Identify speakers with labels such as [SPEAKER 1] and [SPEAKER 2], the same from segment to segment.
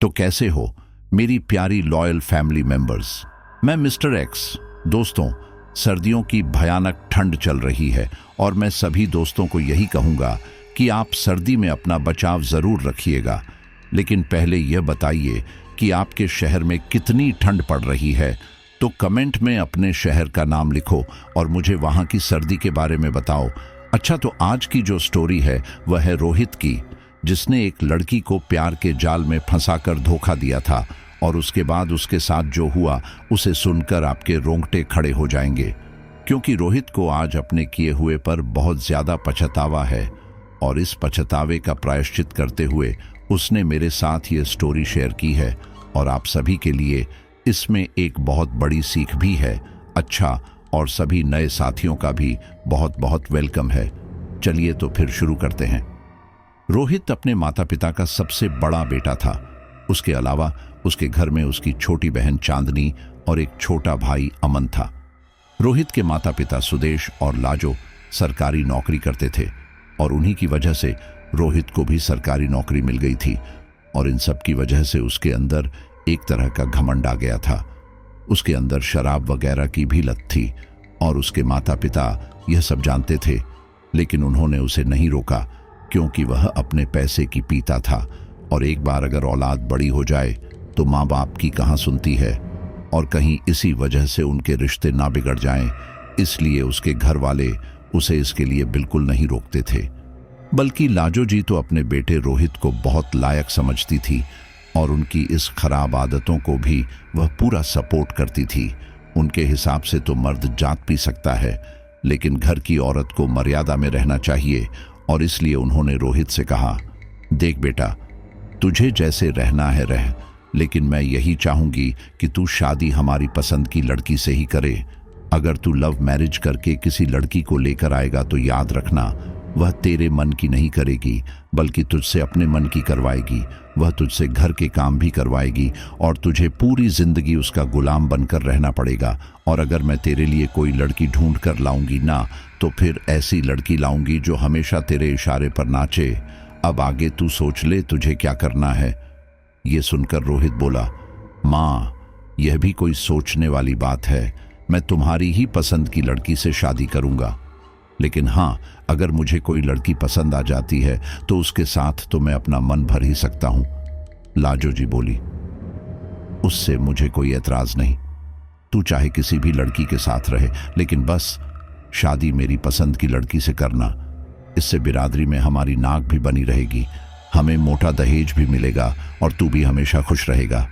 [SPEAKER 1] तो कैसे हो मेरी प्यारी लॉयल फैमिली मेंबर्स। मैं मिस्टर एक्स। दोस्तों, सर्दियों की भयानक ठंड चल रही है और मैं सभी दोस्तों को यही कहूंगा कि आप सर्दी में अपना बचाव जरूर रखिएगा। लेकिन पहले यह बताइए कि आपके शहर में कितनी ठंड पड़ रही है। तो कमेंट में अपने शहर का नाम लिखो और मुझे वहां की सर्दी के बारे में बताओ। अच्छा, तो आज की जो स्टोरी है वह है रोहित की, जिसने एक लड़की को प्यार के जाल में फंसाकर धोखा दिया था और उसके बाद उसके साथ जो हुआ उसे सुनकर आपके रोंगटे खड़े हो जाएंगे, क्योंकि रोहित को आज अपने किए हुए पर बहुत ज्यादा पछतावा है और इस पछतावे का प्रायश्चित करते हुए उसने मेरे साथ ये स्टोरी शेयर की है और आप सभी के लिए इसमें एक बहुत बड़ी सीख भी है। अच्छा, और सभी नए साथियों का भी बहुत बहुत वेलकम है। चलिए तो फिर शुरू करते हैं। रोहित अपने माता पिता का सबसे बड़ा बेटा था। उसके अलावा उसके घर में उसकी छोटी बहन चांदनी और एक छोटा भाई अमन था। रोहित के माता पिता सुदेश और लाजो सरकारी नौकरी करते थे और उन्हीं की वजह से रोहित को भी सरकारी नौकरी मिल गई थी और इन सब की वजह से उसके अंदर एक तरह का घमंड आ गया था। उसके अंदर शराब वगैरह की भी लत थी और उसके माता पिता यह सब जानते थे, लेकिन उन्होंने उसे नहीं रोका क्योंकि वह अपने पैसे की पीता था और एक बार अगर औलाद बड़ी हो जाए तो माँ बाप की कहाँ सुनती है और कहीं इसी वजह से उनके रिश्ते ना बिगड़ जाएं, इसलिए उसके घर वाले उसे इसके लिए बिल्कुल नहीं रोकते थे। बल्कि लाजो जी तो अपने बेटे रोहित को बहुत लायक समझती थी और उनकी इस खराब आदतों को भी वह पूरा सपोर्ट करती थी। उनके हिसाब से तो मर्द जात पी सकता है, लेकिन घर की औरत को मर्यादा में रहना चाहिए और इसलिए उन्होंने रोहित से कहा, देख बेटा, तुझे जैसे रहना है रह, लेकिन मैं यही चाहूंगी कि तू शादी हमारी पसंद की लड़की से ही करे। अगर तू लव मैरिज करके किसी लड़की को लेकर आएगा तो याद रखना, वह तेरे मन की नहीं करेगी बल्कि तुझसे अपने मन की करवाएगी। वह तुझसे घर के काम भी करवाएगी और तुझे पूरी जिंदगी उसका गुलाम बनकर रहना पड़ेगा। और अगर मैं तेरे लिए कोई लड़की ढूंढ कर लाऊंगी ना, तो फिर ऐसी लड़की लाऊंगी जो हमेशा तेरे इशारे पर नाचे। अब आगे तू सोच ले तुझे क्या करना है। ये सुनकर रोहित बोला, माँ, यह भी कोई सोचने वाली बात है। मैं तुम्हारी ही पसंद की लड़की से शादी करूंगा, लेकिन हाँ, अगर मुझे कोई लड़की पसंद आ जाती है तो उसके साथ तो मैं अपना मन भर ही सकता हूं। लाजो जी बोली, उससे मुझे कोई एतराज नहीं। तू चाहे किसी भी लड़की के साथ रहे, लेकिन बस शादी मेरी पसंद की लड़की से करना। इससे बिरादरी में हमारी नाक भी बनी रहेगी, हमें मोटा दहेज भी मिलेगा और तू भी हमेशा खुश रहेगा।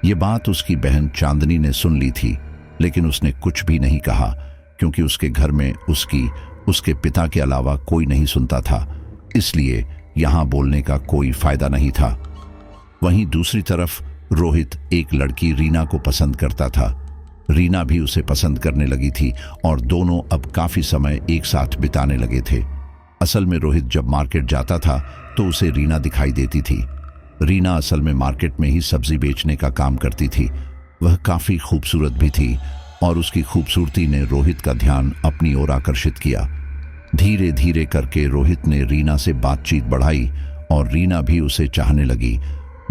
[SPEAKER 1] ये बात उसकी बहन चांदनी ने सुन ली थी, लेकिन उसने कुछ भी नहीं कहा क्योंकि उसके घर में उसके पिता के अलावा कोई नहीं सुनता था, इसलिए यहां बोलने का कोई फायदा नहीं था। वहीं दूसरी तरफ रोहित एक लड़की रीना को पसंद करता था। रीना भी उसे पसंद करने लगी थी और दोनों अब काफी समय एक साथ बिताने लगे थे। असल में रोहित जब मार्केट जाता था तो उसे रीना दिखाई देती थी। रीना असल में मार्केट में ही सब्जी बेचने का काम करती थी। वह काफी खूबसूरत भी थी और उसकी खूबसूरती ने रोहित का ध्यान अपनी ओर आकर्षित किया। धीरे धीरे करके रोहित ने रीना से बातचीत बढ़ाई और रीना भी उसे चाहने लगी।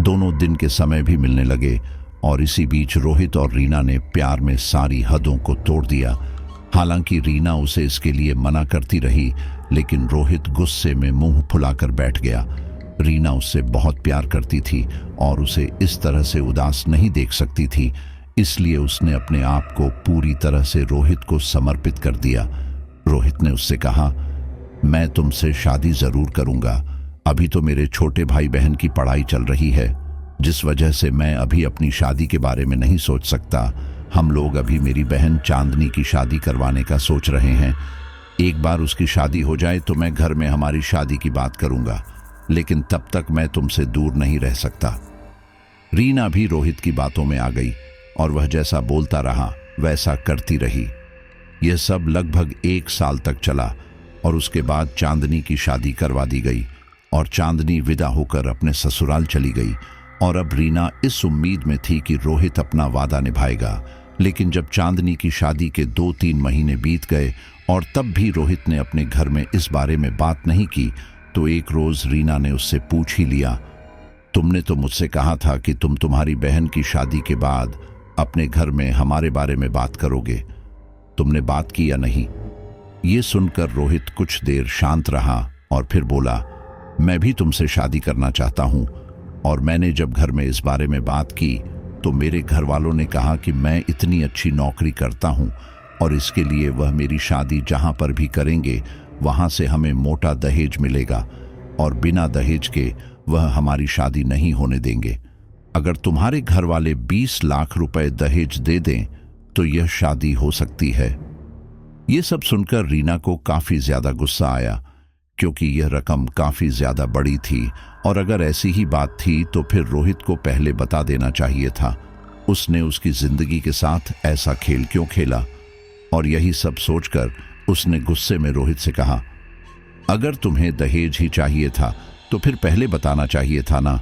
[SPEAKER 1] दोनों दिन के समय भी मिलने लगे और इसी बीच रोहित और रीना ने प्यार में सारी हदों को तोड़ दिया। हालांकि रीना उसे इसके लिए मना करती रही, लेकिन रोहित गुस्से में मुंह फुलाकर बैठ गया। रीना उससे बहुत प्यार करती थी और उसे इस तरह से उदास नहीं देख सकती थी, इसलिए उसने अपने आप को पूरी तरह से रोहित को समर्पित कर दिया। रोहित ने उससे कहा, मैं तुमसे शादी जरूर करूंगा। अभी तो मेरे छोटे भाई बहन की पढ़ाई चल रही है, जिस वजह से मैं अभी अपनी शादी के बारे में नहीं सोच सकता। हम लोग अभी मेरी बहन चांदनी की शादी करवाने का सोच रहे हैं। एक बार उसकी शादी हो जाए तो मैं घर में हमारी शादी की बात करूंगा, लेकिन तब तक मैं तुमसे दूर नहीं रह सकता। रीना भी रोहित की बातों में आ गई और वह जैसा बोलता रहा वैसा करती रही। यह सब लगभग 1 साल तक चला और उसके बाद चांदनी की शादी करवा दी गई और चांदनी विदा होकर अपने ससुराल चली गई। और अब रीना इस उम्मीद में थी कि रोहित अपना वादा निभाएगा, लेकिन जब चांदनी की शादी के 2-3 महीने बीत गए और तब भी रोहित ने अपने घर में इस बारे में बात नहीं की, तो एक रोज रीना ने उससे पूछ ही लिया, तुमने तो मुझसे कहा था कि तुम तुम्हारी बहन की शादी के बाद अपने घर में हमारे बारे में बात करोगे। तुमने बात की या नहीं? ये सुनकर रोहित कुछ देर शांत रहा और फिर बोला, मैं भी तुमसे शादी करना चाहता हूं, और मैंने जब घर में इस बारे में बात की तो मेरे घर वालों ने कहा कि मैं इतनी अच्छी नौकरी करता हूं और इसके लिए वह मेरी शादी जहां पर भी करेंगे वहां से हमें मोटा दहेज मिलेगा, और बिना दहेज के वह हमारी शादी नहीं होने देंगे। अगर तुम्हारे घर वाले 20 लाख रुपए दहेज दे दें तो यह शादी हो सकती है। यह सब सुनकर रीना को काफी ज्यादा गुस्सा आया, क्योंकि यह रकम काफी ज्यादा बड़ी थी, और अगर ऐसी ही बात थी तो फिर रोहित को पहले बता देना चाहिए था। उसने उसकी जिंदगी के साथ ऐसा खेल क्यों खेला? और यही सब सोचकर उसने गुस्से में रोहित से कहा, अगर तुम्हें दहेज ही चाहिए था तो फिर पहले बताना चाहिए था ना।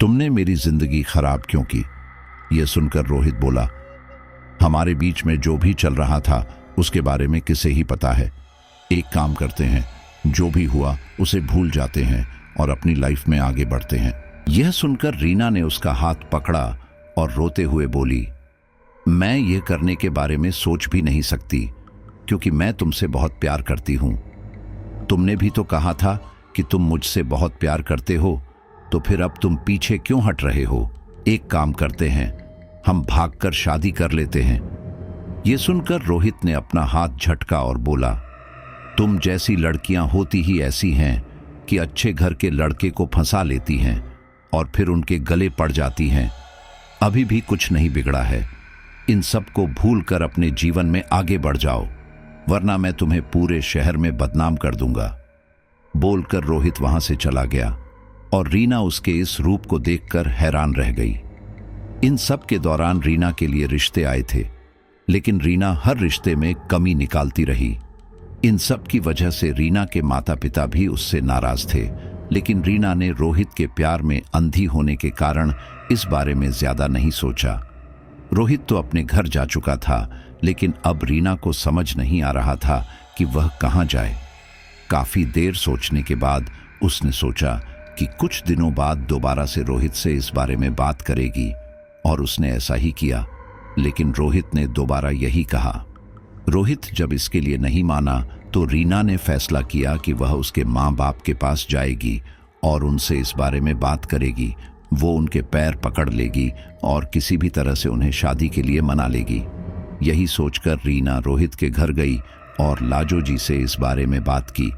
[SPEAKER 1] तुमने मेरी जिंदगी खराब क्यों की? यह सुनकर रोहित बोला, हमारे बीच में जो भी चल रहा था उसके बारे में किसे ही पता है। एक काम करते हैं, जो भी हुआ उसे भूल जाते हैं और अपनी लाइफ में आगे बढ़ते हैं। यह सुनकर रीना ने उसका हाथ पकड़ा और रोते हुए बोली, मैं ये करने के बारे में सोच भी नहीं सकती, क्योंकि मैं तुमसे बहुत प्यार करती हूं। तुमने भी तो कहा था कि तुम मुझसे बहुत प्यार करते हो, तो फिर अब तुम पीछे क्यों हट रहे हो? एक काम करते हैं, हम भागकर शादी कर लेते हैं। यह सुनकर रोहित ने अपना हाथ झटका और बोला, तुम जैसी लड़कियां होती ही ऐसी हैं कि अच्छे घर के लड़के को फंसा लेती हैं और फिर उनके गले पड़ जाती हैं। अभी भी कुछ नहीं बिगड़ा है, इन सब को भूल कर अपने जीवन में आगे बढ़ जाओ, वरना मैं तुम्हें पूरे शहर में बदनाम कर दूंगा। बोलकर रोहित वहां से चला गया और रीना उसके इस रूप को देखकर हैरान रह गई। इन सब के दौरान रीना के लिए रिश्ते आए थे, लेकिन रीना हर रिश्ते में कमी निकालती रही। इन सब की वजह से रीना के माता पिता भी उससे नाराज थे, लेकिन रीना ने रोहित के प्यार में अंधी होने के कारण इस बारे में ज्यादा नहीं सोचा। रोहित तो अपने घर जा चुका था, लेकिन अब रीना को समझ नहीं आ रहा था कि वह कहां जाए। काफी देर सोचने के बाद उसने सोचा कि कुछ दिनों बाद दोबारा से रोहित से इस बारे में बात करेगी, और उसने ऐसा ही किया। लेकिन रोहित ने दोबारा यही कहा। रोहित जब इसके लिए नहीं माना तो रीना ने फैसला किया कि वह उसके माँ बाप के पास जाएगी और उनसे इस बारे में बात करेगी। वो उनके पैर पकड़ लेगी और किसी भी तरह से उन्हें शादी के लिए मना लेगी। यही सोचकर रीना रोहित के घर गई और लाजो जी से इस बारे में बात की।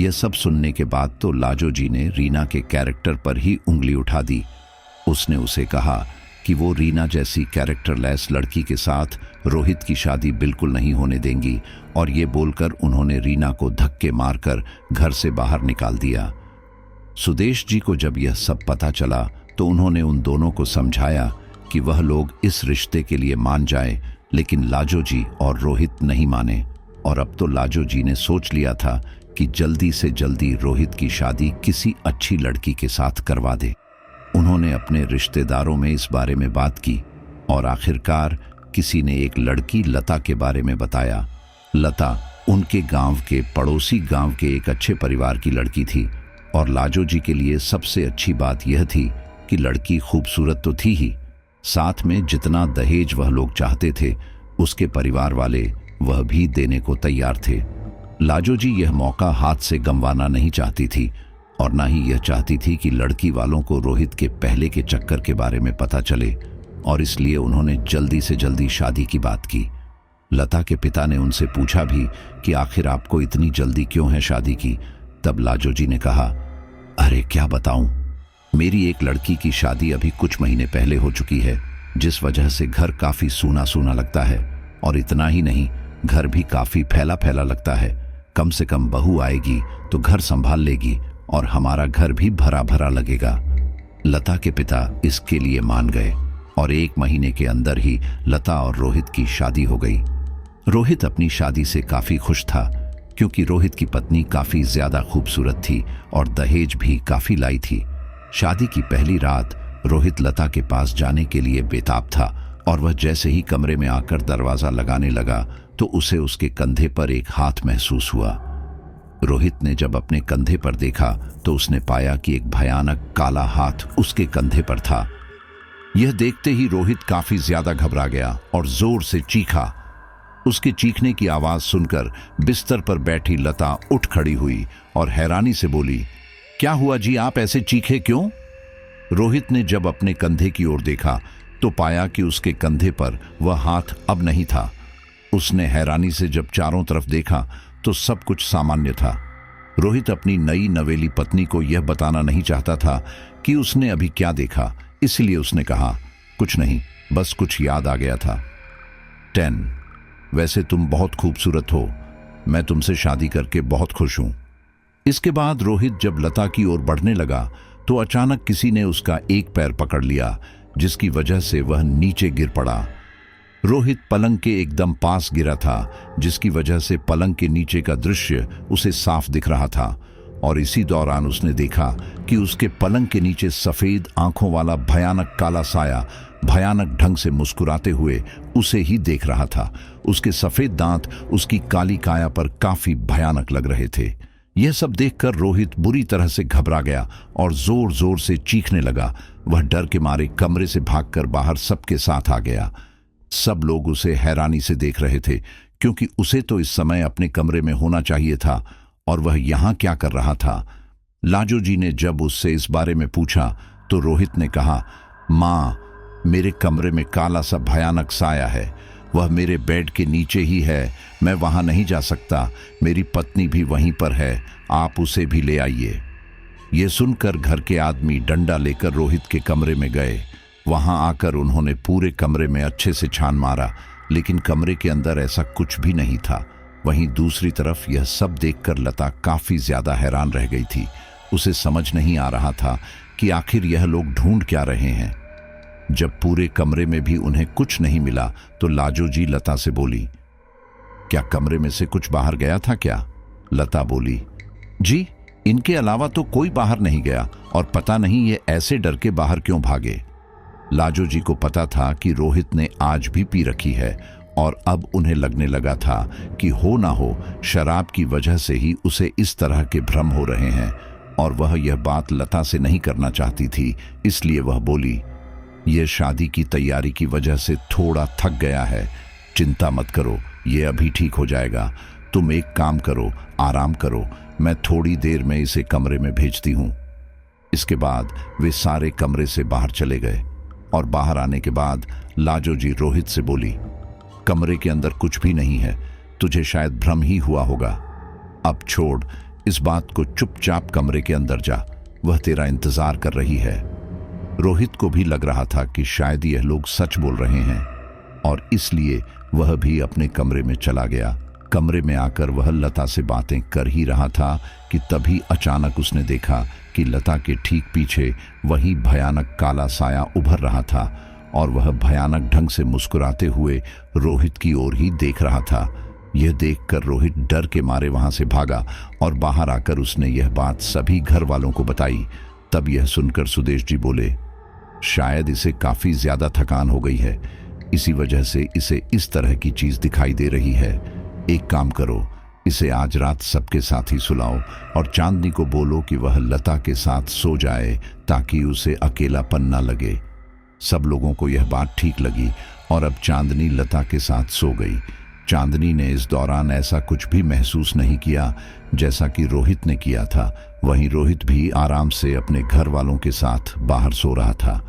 [SPEAKER 1] यह सब सुनने के बाद तो लाजो जी ने रीना के कैरेक्टर पर ही उंगली उठा दी। उसने उसे कहा कि वो रीना जैसी कैरेक्टरलेस लड़की के साथ रोहित की शादी बिल्कुल नहीं होने देंगी, और ये बोलकर उन्होंने रीना को धक्के मारकर घर से बाहर निकाल दिया। सुदेश जी को जब यह सब पता चला तो उन्होंने उन दोनों को समझाया कि वह लोग इस रिश्ते के लिए मान जाएं, लेकिन लाजो जी और रोहित नहीं माने। और अब तो लाजो जी ने सोच लिया था कि जल्दी से जल्दी रोहित की शादी किसी अच्छी लड़की के साथ करवा दे। उन्होंने अपने रिश्तेदारों में इस बारे में बात की और आखिरकार किसी ने एक लड़की लता के बारे में बताया। लता उनके गांव के पड़ोसी गांव के एक अच्छे परिवार की लड़की थी, और लाजो जी के लिए सबसे अच्छी बात यह थी कि लड़की खूबसूरत तो थी ही, साथ में जितना दहेज वह लोग चाहते थे उसके परिवार वाले वह भी देने को तैयार थे। लाजो जी यह मौका हाथ से गंवाना नहीं चाहती थी, और ना ही यह चाहती थी कि लड़की वालों को रोहित के पहले के चक्कर के बारे में पता चले, और इसलिए उन्होंने जल्दी से जल्दी शादी की बात की। लता के पिता ने उनसे पूछा भी कि आखिर आपको इतनी जल्दी क्यों है शादी की। तब लाजो जी ने कहा, अरे क्या बताऊं, मेरी एक लड़की की शादी अभी कुछ महीने पहले हो चुकी है, जिस वजह से घर काफी सूना सूना लगता है, और इतना ही नहीं, घर भी काफी फैला फैला लगता है। कम से कम बहू आएगी तो घर संभाल लेगी और हमारा घर भी भरा भरा लगेगा। लता के पिता इसके लिए मान गए और 1 महीने के अंदर ही लता और रोहित की शादी हो गई। रोहित अपनी शादी से काफी खुश था, क्योंकि रोहित की पत्नी काफी ज्यादा खूबसूरत थी और दहेज भी काफी लाई थी। शादी की पहली रात रोहित लता के पास जाने के लिए बेताब था, और वह जैसे ही कमरे में आकर दरवाजा लगाने लगा तो उसे उसके कंधे पर एक हाथ महसूस हुआ। रोहित ने जब अपने कंधे पर देखा तो उसने पाया कि एक भयानक काला हाथ उसके कंधे पर था। यह देखते ही रोहित काफी ज्यादा घबरा गया और जोर से चीखा। उसके चीखने की आवाज सुनकर बिस्तर पर बैठी लता उठ खड़ी हुई और हैरानी से बोली, क्या हुआ जी, आप ऐसे चीखे क्यों? रोहित ने जब अपने कंधे की ओर देखा तो पाया कि उसके कंधे पर वह हाथ अब नहीं था। उसने हैरानी से जब चारों तरफ देखा तो सब कुछ सामान्य था। रोहित अपनी नई नवेली पत्नी को यह बताना नहीं चाहता था कि उसने अभी क्या देखा, इसलिए उसने कहा, कुछ नहीं, बस कुछ याद आ गया था। 10 वैसे तुम बहुत खूबसूरत हो, मैं तुमसे शादी करके बहुत खुश हूं। इसके बाद रोहित जब लता की ओर बढ़ने लगा तो अचानक किसी ने उसका एक पैर पकड़ लिया, जिसकी वजह से वह नीचे गिर पड़ा। रोहित पलंग के एकदम पास गिरा था, जिसकी वजह से पलंग के नीचे का दृश्य उसे साफ दिख रहा था। और इसी दौरान उसने देखा कि उसके पलंग के नीचे सफेद आंखों वाला भयानक काला साया भयानक ढंग से मुस्कुराते हुए उसे ही देख रहा था। उसके सफेद दांत उसकी काली काया पर काफी भयानक लग रहे थे। यह सब देखकर रोहित बुरी तरह से घबरा गया और जोर जोर से चीखने लगा। वह डर के मारे कमरे से भागकर बाहर सबके साथ आ गया। सब लोग उसे हैरानी से देख रहे थे, क्योंकि उसे तो इस समय अपने कमरे में होना चाहिए था और वह यहां क्या कर रहा था। लाजो जी ने जब उससे इस बारे में पूछा तो रोहित ने कहा, मां, मेरे कमरे में काला सा भयानक साया है, वह मेरे बेड के नीचे ही है, मैं वहां नहीं जा सकता, मेरी पत्नी भी वहीं पर है, आप उसे भी ले आइए। यह सुनकर घर के आदमी डंडा लेकर रोहित के कमरे में गए। वहां आकर उन्होंने पूरे कमरे में अच्छे से छान मारा, लेकिन कमरे के अंदर ऐसा कुछ भी नहीं था। वहीं दूसरी तरफ यह सब देखकर लता काफी ज्यादा हैरान रह गई थी। उसे समझ नहीं आ रहा था कि आखिर यह लोग ढूंढ क्या रहे हैं। जब पूरे कमरे में भी उन्हें कुछ नहीं मिला तो लाजो जी लता से बोली, क्या कमरे में से कुछ बाहर गया था क्या? लता बोली, जी, इनके अलावा तो कोई बाहर नहीं गया और पता नहीं ये ऐसे डर के बाहर क्यों भागे। लाजो जी को पता था कि रोहित ने आज भी पी रखी है और अब उन्हें लगने लगा था कि हो ना हो शराब की वजह से ही उसे इस तरह के भ्रम हो रहे हैं, और वह यह बात लता से नहीं करना चाहती थी। इसलिए वह बोली, यह शादी की तैयारी की वजह से थोड़ा थक गया है, चिंता मत करो, यह अभी ठीक हो जाएगा। तुम एक काम करो, आराम करो, मैं थोड़ी देर में इसे कमरे में भेजती हूं। इसके बाद वे सारे कमरे से बाहर चले गए और बाहर आने के बाद लाजो जी रोहित से बोली, कमरे के अंदर कुछ भी नहीं है, तुझे शायद भ्रम ही हुआ होगा। अब छोड़ इस बात को, चुपचाप कमरे के अंदर जा, वह तेरा इंतजार कर रही है। रोहित को भी लग रहा था कि शायद यह लोग सच बोल रहे हैं और इसलिए वह भी अपने कमरे में चला गया। कमरे में आकर वह लता से बातें कर ही रहा था कि तभी अचानक उसने देखा कि लता के ठीक पीछे वही भयानक काला साया उभर रहा था और वह भयानक ढंग से मुस्कुराते हुए रोहित की ओर ही देख रहा था। यह देखकर रोहित डर के मारे वहां से भागा और बाहर आकर उसने यह बात सभी घर वालों को बताई। तब यह सुनकर सुदेश जी बोले, शायद इसे काफी ज्यादा थकान हो गई है, इसी वजह से इसे इस तरह की चीज दिखाई दे रही है। एक काम करो, इसे आज रात सबके साथ ही सुलाओ और चांदनी को बोलो कि वह लता के साथ सो जाए ताकि उसे अकेलापन न लगे। सब लोगों को यह बात ठीक लगी और अब चांदनी लता के साथ सो गई। चांदनी ने इस दौरान ऐसा कुछ भी महसूस नहीं किया जैसा कि रोहित ने किया था। वहीं रोहित भी आराम से अपने घर वालों के साथ बाहर सो रहा था।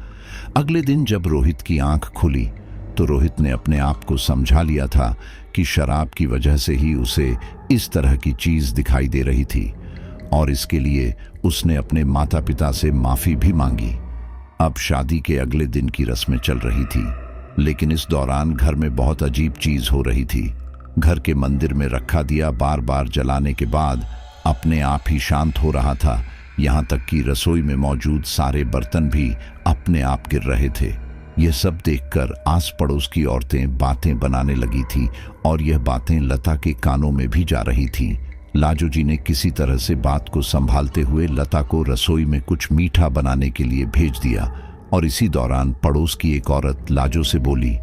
[SPEAKER 1] अगले दिन जब रोहित की आंख खुली तो रोहित ने अपने आप को समझा लिया था कि शराब की वजह से ही उसे इस तरह की चीज दिखाई दे रही थी और इसके लिए उसने अपने माता पिता से माफी भी मांगी। अब शादी के अगले दिन की रस्में चल रही थी, लेकिन इस दौरान घर में बहुत अजीब चीज हो रही थी। घर के मंदिर में रखा दिया बार बार जलाने के बाद अपने आप ही शांत हो रहा था। यहाँ तक कि रसोई में मौजूद सारे बर्तन भी अपने आप गिर रहे थे। यह सब देखकर आस पड़ोस की औरतें बातें बनाने लगी थी और यह बातें लता के कानों में भी जा रही थी। लाजो जी ने किसी तरह से बात को संभालते हुए लता को रसोई में कुछ मीठा बनाने के लिए भेज दिया और इसी दौरान पड़ोस की एक औरत लाजो से बोली,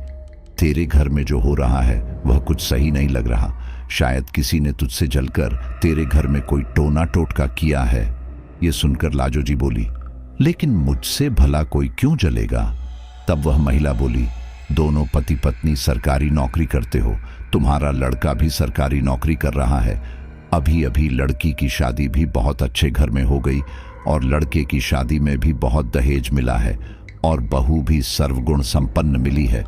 [SPEAKER 1] तेरे घर में जो हो रहा है वह कुछ सही नहीं लग रहा, शायद किसी ने तुझसे जलकर तेरे घर में कोई टोना टोटका किया है। ये सुनकर लाजो जी बोली, लेकिन मुझसे भला कोई क्यों जलेगा? तब वह महिला बोली, दोनों पति पत्नी सरकारी नौकरी करते हो, तुम्हारा लड़का भी सरकारी नौकरी कर रहा है। अभी अभी लड़की की शादी भी बहुत अच्छे घर में हो गई और लड़के की शादी में भी बहुत दहेज मिला है और बहू भी सर्वगुण संपन्न मिली है।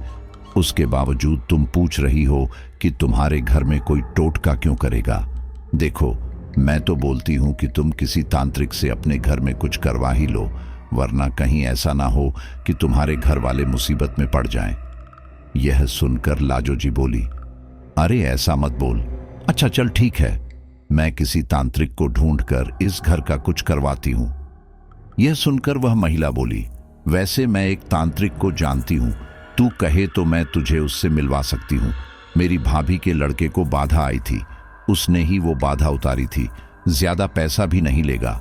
[SPEAKER 1] उसके बावजूद तुम पूछ रही हो कि तुम्हारे घर में कोई टोटका क्यों करेगा? देखो, मैं तो बोलती हूं कि तुम किसी तांत्रिक से अपने घर में कुछ करवा ही लो, वरना कहीं ऐसा ना हो कि तुम्हारे घर वाले मुसीबत में पड़ जाएं। यह सुनकर लाजो जी बोली, अरे ऐसा मत बोल। अच्छा चल ठीक है, मैं किसी तांत्रिक को ढूंढकर इस घर का कुछ करवाती हूं। यह सुनकर वह महिला बोली, वैसे मैं एक तांत्रिक को जानती हूं, तू कहे तो मैं तुझे उससे मिलवा सकती हूं। मेरी भाभी के लड़के को बाधा आई थी, उसने ही वो बाधा उतारी थी, ज्यादा पैसा भी नहीं लेगा।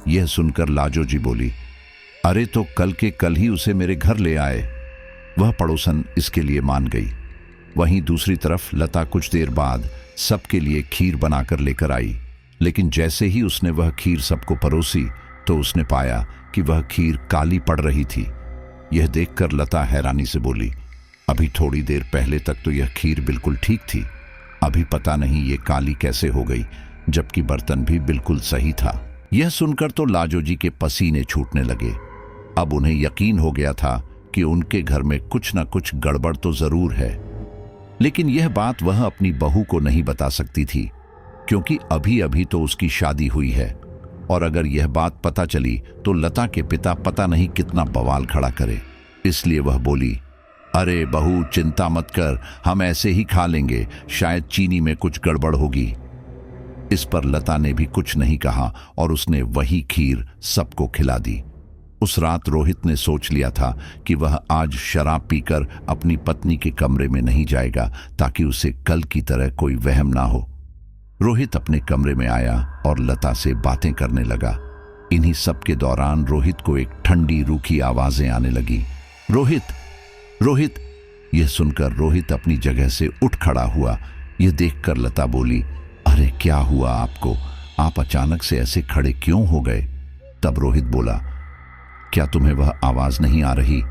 [SPEAKER 1] यह सुनकर लाजो जी बोली, अरे तो कल के कल ही उसे मेरे घर ले आए। वह पड़ोसन इसके लिए मान गई। वहीं दूसरी तरफ लता कुछ देर बाद सबके लिए खीर बनाकर लेकर आई, लेकिन जैसे ही उसने वह खीर सबको परोसी तो उसने पाया कि वह खीर काली पड़ रही थी। यह देखकर लता हैरानी से बोली, अभी थोड़ी देर पहले तक तो यह खीर बिल्कुल ठीक थी, अभी पता नहीं ये काली कैसे हो गई, जबकि बर्तन भी बिल्कुल सही था। यह सुनकर तो लाजो जी के पसीने छूटने लगे। अब उन्हें यकीन हो गया था कि उनके घर में कुछ न कुछ गड़बड़ तो जरूर है, लेकिन यह बात वह अपनी बहू को नहीं बता सकती थी, क्योंकि अभी अभी तो उसकी शादी हुई है और अगर यह बात पता चली तो लता के पिता पता नहीं कितना बवाल खड़ा करे। इसलिए वह बोली, अरे बहू चिंता मत कर, हम ऐसे ही खा लेंगे, शायद चीनी में कुछ गड़बड़ होगी। इस पर लता ने भी कुछ नहीं कहा और उसने वही खीर सबको खिला दी। उस रात रोहित ने सोच लिया था कि वह आज शराब पीकर अपनी पत्नी के कमरे में नहीं जाएगा, ताकि उसे कल की तरह कोई वहम ना हो। रोहित अपने कमरे में आया और लता से बातें करने लगा। इन्हीं सब के दौरान रोहित को एक ठंडी रूखी आवाजें आने लगी, रोहित रोहित। यह सुनकर रोहित अपनी जगह से उठ खड़ा हुआ। यह देखकर लता बोली, अरे क्या हुआ आपको? आप अचानक से ऐसे खड़े क्यों हो गए? तब रोहित बोला, क्या तुम्हें वह आवाज नहीं आ रही?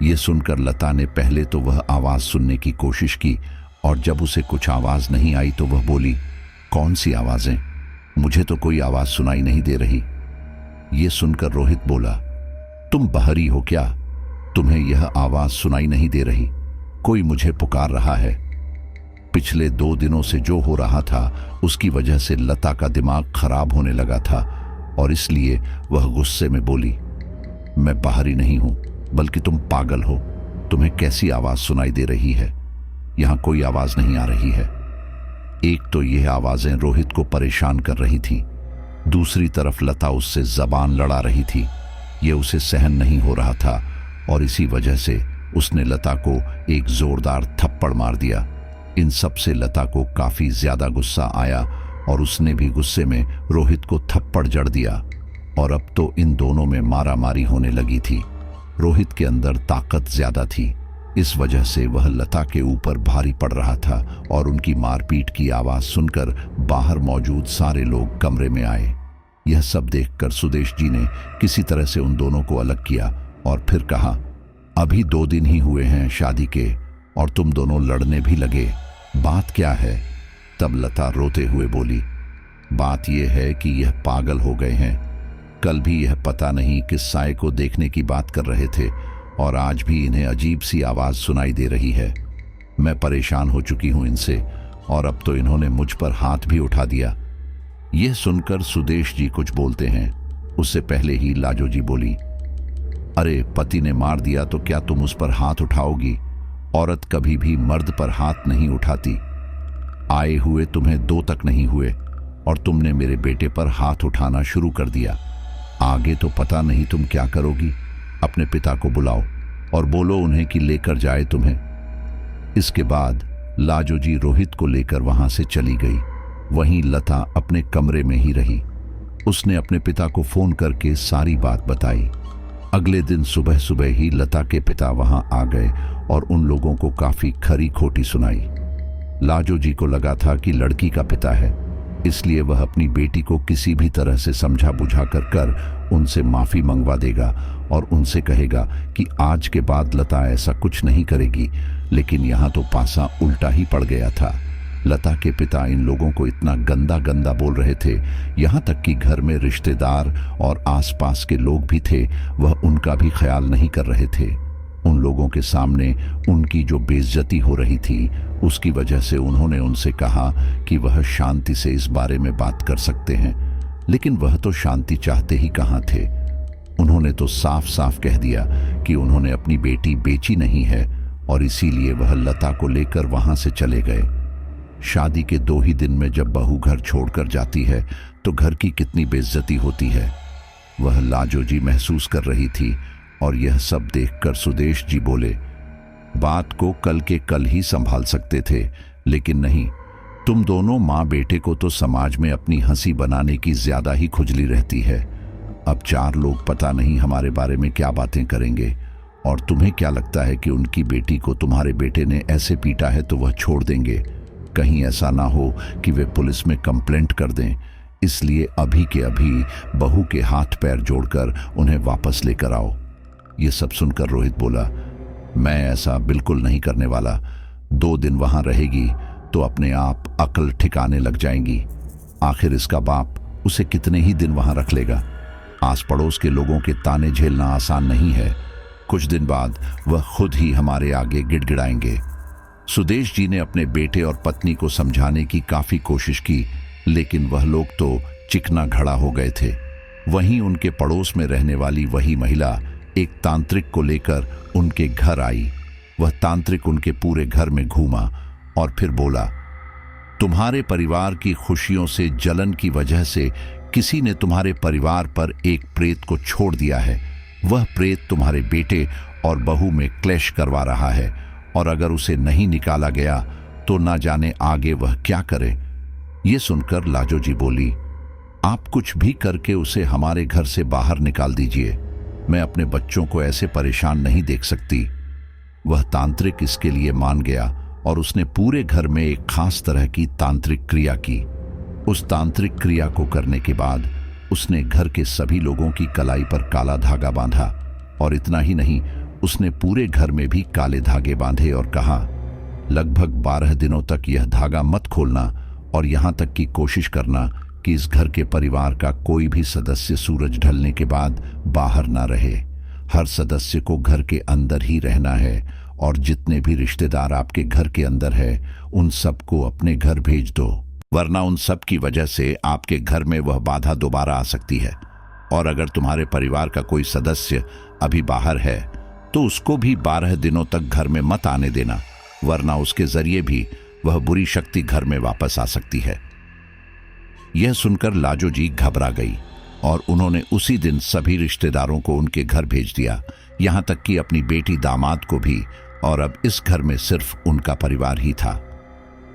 [SPEAKER 1] यह सुनकर लता ने पहले तो वह आवाज सुनने की कोशिश की और जब उसे कुछ आवाज नहीं आई तो वह बोली, कौन सी आवाजें? मुझे तो कोई आवाज सुनाई नहीं दे रही। यह सुनकर रोहित बोला, तुम बहरी हो क्या? तुम्हें यह आवाज सुनाई नहीं दे रही? कोई मुझे पुकार रहा है। पिछले 2 दिनों से जो हो रहा था उसकी वजह से लता का दिमाग खराब होने लगा था और इसलिए वह गुस्से में बोली, मैं बाहरी नहीं हूं, बल्कि तुम पागल हो। तुम्हें कैसी आवाज सुनाई दे रही है? यहां कोई आवाज नहीं आ रही है। एक तो यह आवाजें रोहित को परेशान कर रही थी, दूसरी तरफ लता उससे जबान लड़ा रही थी। यह उसे सहन नहीं हो रहा था और इसी वजह से उसने लता को एक जोरदार थप्पड़ मार दिया। इन सब से लता को काफी ज्यादा गुस्सा आया और उसने भी गुस्से में रोहित को थप्पड़ जड़ दिया और अब तो इन दोनों में मारामारी होने लगी थी। रोहित के अंदर ताकत ज्यादा थी, इस वजह से वह लता के ऊपर भारी पड़ रहा था और उनकी मारपीट की आवाज सुनकर बाहर मौजूद सारे लोग कमरे में आए। यह सब देखकर सुदेश जी ने किसी तरह से उन दोनों को अलग किया और फिर कहा, अभी 2 दिन ही हुए हैं शादी के और तुम दोनों लड़ने भी लगे, बात क्या है? तब लता रोते हुए बोली, बात यह है कि यह पागल हो गए हैं। कल भी यह पता नहीं किस साए को देखने की बात कर रहे थे और आज भी इन्हें अजीब सी आवाज सुनाई दे रही है। मैं परेशान हो चुकी हूं इनसे और अब तो इन्होंने मुझ पर हाथ भी उठा दिया। यह सुनकर सुदेश जी कुछ बोलते हैं, उससे पहले ही लाजो जी बोली, अरे पति ने मार दिया तो क्या तुम उस पर हाथ उठाओगी? औरत कभी भी मर्द पर हाथ नहीं उठाती। आए हुए तुम्हें 2 तक नहीं हुए और तुमने मेरे बेटे पर हाथ उठाना शुरू कर दिया। आगे तो पता नहीं तुम क्या करोगी। अपने पिता को बुलाओ और बोलो उन्हें कि लेकर जाए तुम्हें। इसके बाद लाजो जी रोहित को लेकर वहां से चली गई। वहीं लता अपने कमरे में ही रही। उसने अपने पिता को फोन करके सारी बात बताई। अगले दिन सुबह सुबह ही लता के पिता वहां आ गए और उन लोगों को काफी खरी खोटी सुनाई। लाजो जी को लगा था कि लड़की का पिता है, इसलिए वह अपनी बेटी को किसी भी तरह से समझा बुझा कर उनसे माफी मंगवा देगा और उनसे कहेगा कि आज के बाद लता ऐसा कुछ नहीं करेगी। लेकिन यहाँ तो पासा उल्टा ही पड़ गया था। लता के पिता इन लोगों को इतना गंदा गंदा बोल रहे थे, यहाँ तक कि घर में रिश्तेदार और आसपास के लोग भी थे, वह उनका भी ख्याल नहीं कर रहे थे। उन लोगों के सामने उनकी जो बेइज्जती हो रही थी, उसकी वजह से उन्होंने उनसे कहा कि वह शांति से इस बारे में बात कर सकते हैं, लेकिन वह तो शांति चाहते ही कहाँ थे। उन्होंने तो साफ साफ कह दिया कि उन्होंने अपनी बेटी बेची नहीं है और इसीलिए वह लता को लेकर वहां से चले गए। शादी के 2 ही दिन में जब बहू घर छोड़कर जाती है तो घर की कितनी बेइज्जती होती है, वह लाजो जी महसूस कर रही थी। और यह सब देखकर सुदेश जी बोले, बात को कल के कल ही संभाल सकते थे, लेकिन नहीं, तुम दोनों माँ बेटे को तो समाज में अपनी हंसी बनाने की ज्यादा ही खुजली रहती है। अब 4 लोग पता नहीं हमारे बारे में क्या बातें करेंगे, और तुम्हें क्या लगता है कि उनकी बेटी को तुम्हारे बेटे ने ऐसे पीटा है तो वह छोड़ देंगे? कहीं ऐसा ना हो कि वे पुलिस में कंप्लेंट कर दें। इसलिए अभी के अभी बहू के हाथ पैर जोड़कर उन्हें वापस लेकर आओ। ये सब सुनकर रोहित बोला, मैं ऐसा बिल्कुल नहीं करने वाला। 2 दिन वहां रहेगी तो अपने आप अक्ल ठिकाने लग जाएंगी। आखिर इसका बाप उसे कितने ही दिन वहां रख लेगा। आस पड़ोस के लोगों के ताने झेलना आसान नहीं है। कुछ दिन बाद वह खुद ही हमारे आगे गिड़गिड़ाएंगे। सुदेश जी ने अपने बेटे और पत्नी को समझाने की काफी कोशिश की, लेकिन वह लोग तो चिकना घड़ा हो गए थे। वहीं उनके पड़ोस में रहने वाली वही महिला एक तांत्रिक को लेकर उनके घर आई। वह तांत्रिक उनके पूरे घर में घूमा और फिर बोला, तुम्हारे परिवार की खुशियों से जलन की वजह से किसी ने तुम्हारे परिवार पर एक प्रेत को छोड़ दिया है। वह प्रेत तुम्हारे बेटे और बहू में क्लेश करवा रहा है, और अगर उसे नहीं निकाला गया तो ना जाने आगे वह क्या करे। ये सुनकर लाजो जी बोली, आप कुछ भी करके उसे हमारे घर से बाहर निकाल दीजिए। मैं अपने बच्चों को ऐसे परेशान नहीं देख सकती। वह तांत्रिक इसके लिए मान गया और उसने पूरे घर में एक खास तरह की तांत्रिक क्रिया की। उस तांत्रिक क्रिया को करने के बाद उसने घर के सभी लोगों की कलाई पर काला धागा बांधा, और इतना ही नहीं, उसने पूरे घर में भी काले धागे बांधे और कहा, लगभग 12 दिनों तक यह धागा मत खोलना और यहां तक की कोशिश करना कि इस घर के परिवार का कोई भी सदस्य सूरज ढलने के बाद बाहर ना रहे। हर सदस्य को घर के अंदर ही रहना है, और जितने भी रिश्तेदार आपके घर के अंदर है उन सबको अपने घर भेज दो, वरना उन सब की वजह से आपके घर में वह बाधा दोबारा आ सकती है। और अगर तुम्हारे परिवार का कोई सदस्य अभी बाहर है तो उसको भी 12 दिनों तक घर में मत आने देना, वरना उसके जरिए भी वह बुरी शक्ति घर में वापस आ सकती है। यह सुनकर लाजो जी घबरा गई और उन्होंने उसी दिन सभी रिश्तेदारों को उनके घर भेज दिया, यहां तक कि अपनी बेटी दामाद को भी, और अब इस घर में सिर्फ उनका परिवार ही था।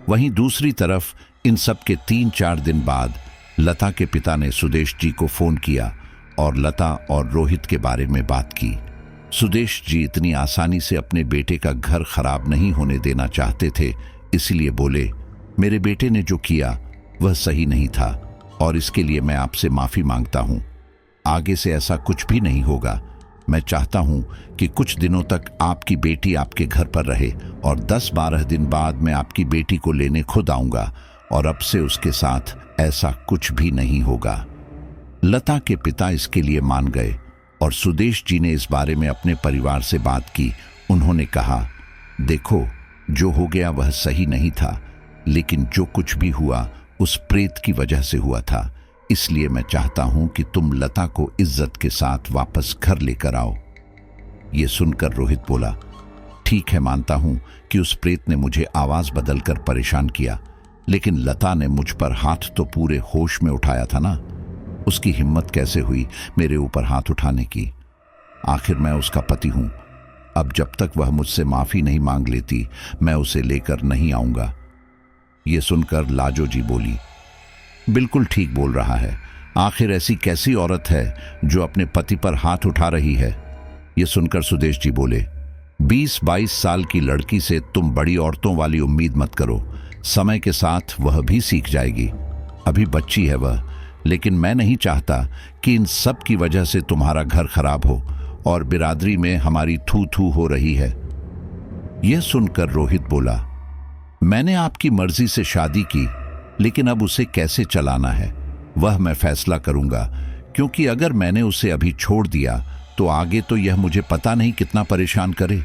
[SPEAKER 1] वहीं दूसरी तरफ इन सब के 3-4 दिन बाद लता के पिता ने सुदेश जी को फोन किया और लता और रोहित के बारे में बात की। सुदेश जी इतनी आसानी से अपने बेटे का घर खराब नहीं होने देना चाहते थे, इसलिए बोले, मेरे बेटे ने जो किया वह सही नहीं था और इसके लिए मैं आपसे माफी मांगता हूं। आगे से ऐसा कुछ भी नहीं होगा। मैं चाहता हूं कि कुछ दिनों तक आपकी बेटी आपके घर पर रहे और 10-12 दिन बाद मैं आपकी बेटी को लेने खुद आऊंगा, और अब से उसके साथ ऐसा कुछ भी नहीं होगा। लता के पिता इसके लिए मान गए और सुदेश जी ने इस बारे में अपने परिवार से बात की। उन्होंने कहा, देखो, जो हो गया वह सही नहीं था, लेकिन जो कुछ भी हुआ उस प्रेत की वजह से हुआ था, इसलिए मैं चाहता हूं कि तुम लता को इज्जत के साथ वापस घर लेकर आओ। ये सुनकर रोहित बोला, ठीक है, मानता हूं कि उस प्रेत ने मुझे आवाज बदलकर परेशान किया, लेकिन लता ने मुझ पर हाथ तो पूरे होश में उठाया था ना। उसकी हिम्मत कैसे हुई मेरे ऊपर हाथ उठाने की? आखिर मैं उसका पति हूं। अब जब तक वह मुझसे माफी नहीं मांग लेती, मैं उसे लेकर नहीं आऊंगा। ये सुनकर लाजो जी बोली, बिल्कुल ठीक बोल रहा है। आखिर ऐसी कैसी औरत है जो अपने पति पर हाथ उठा रही है? ये सुनकर सुदेश जी बोले, 20-22 साल की लड़की से तुम बड़ी औरतों वाली उम्मीद मत करो। समय के साथ वह भी सीख जाएगी। अभी बच्ची है वह, लेकिन मैं नहीं चाहता कि इन सब की वजह से तुम्हारा घर खराब हो और बिरादरी में हमारी थू थू हो रही है। यह सुनकर रोहित बोला, मैंने आपकी मर्जी से शादी की, लेकिन अब उसे कैसे चलाना है वह मैं फैसला करूंगा, क्योंकि अगर मैंने उसे अभी छोड़ दिया तो आगे तो यह मुझे पता नहीं कितना परेशान करे।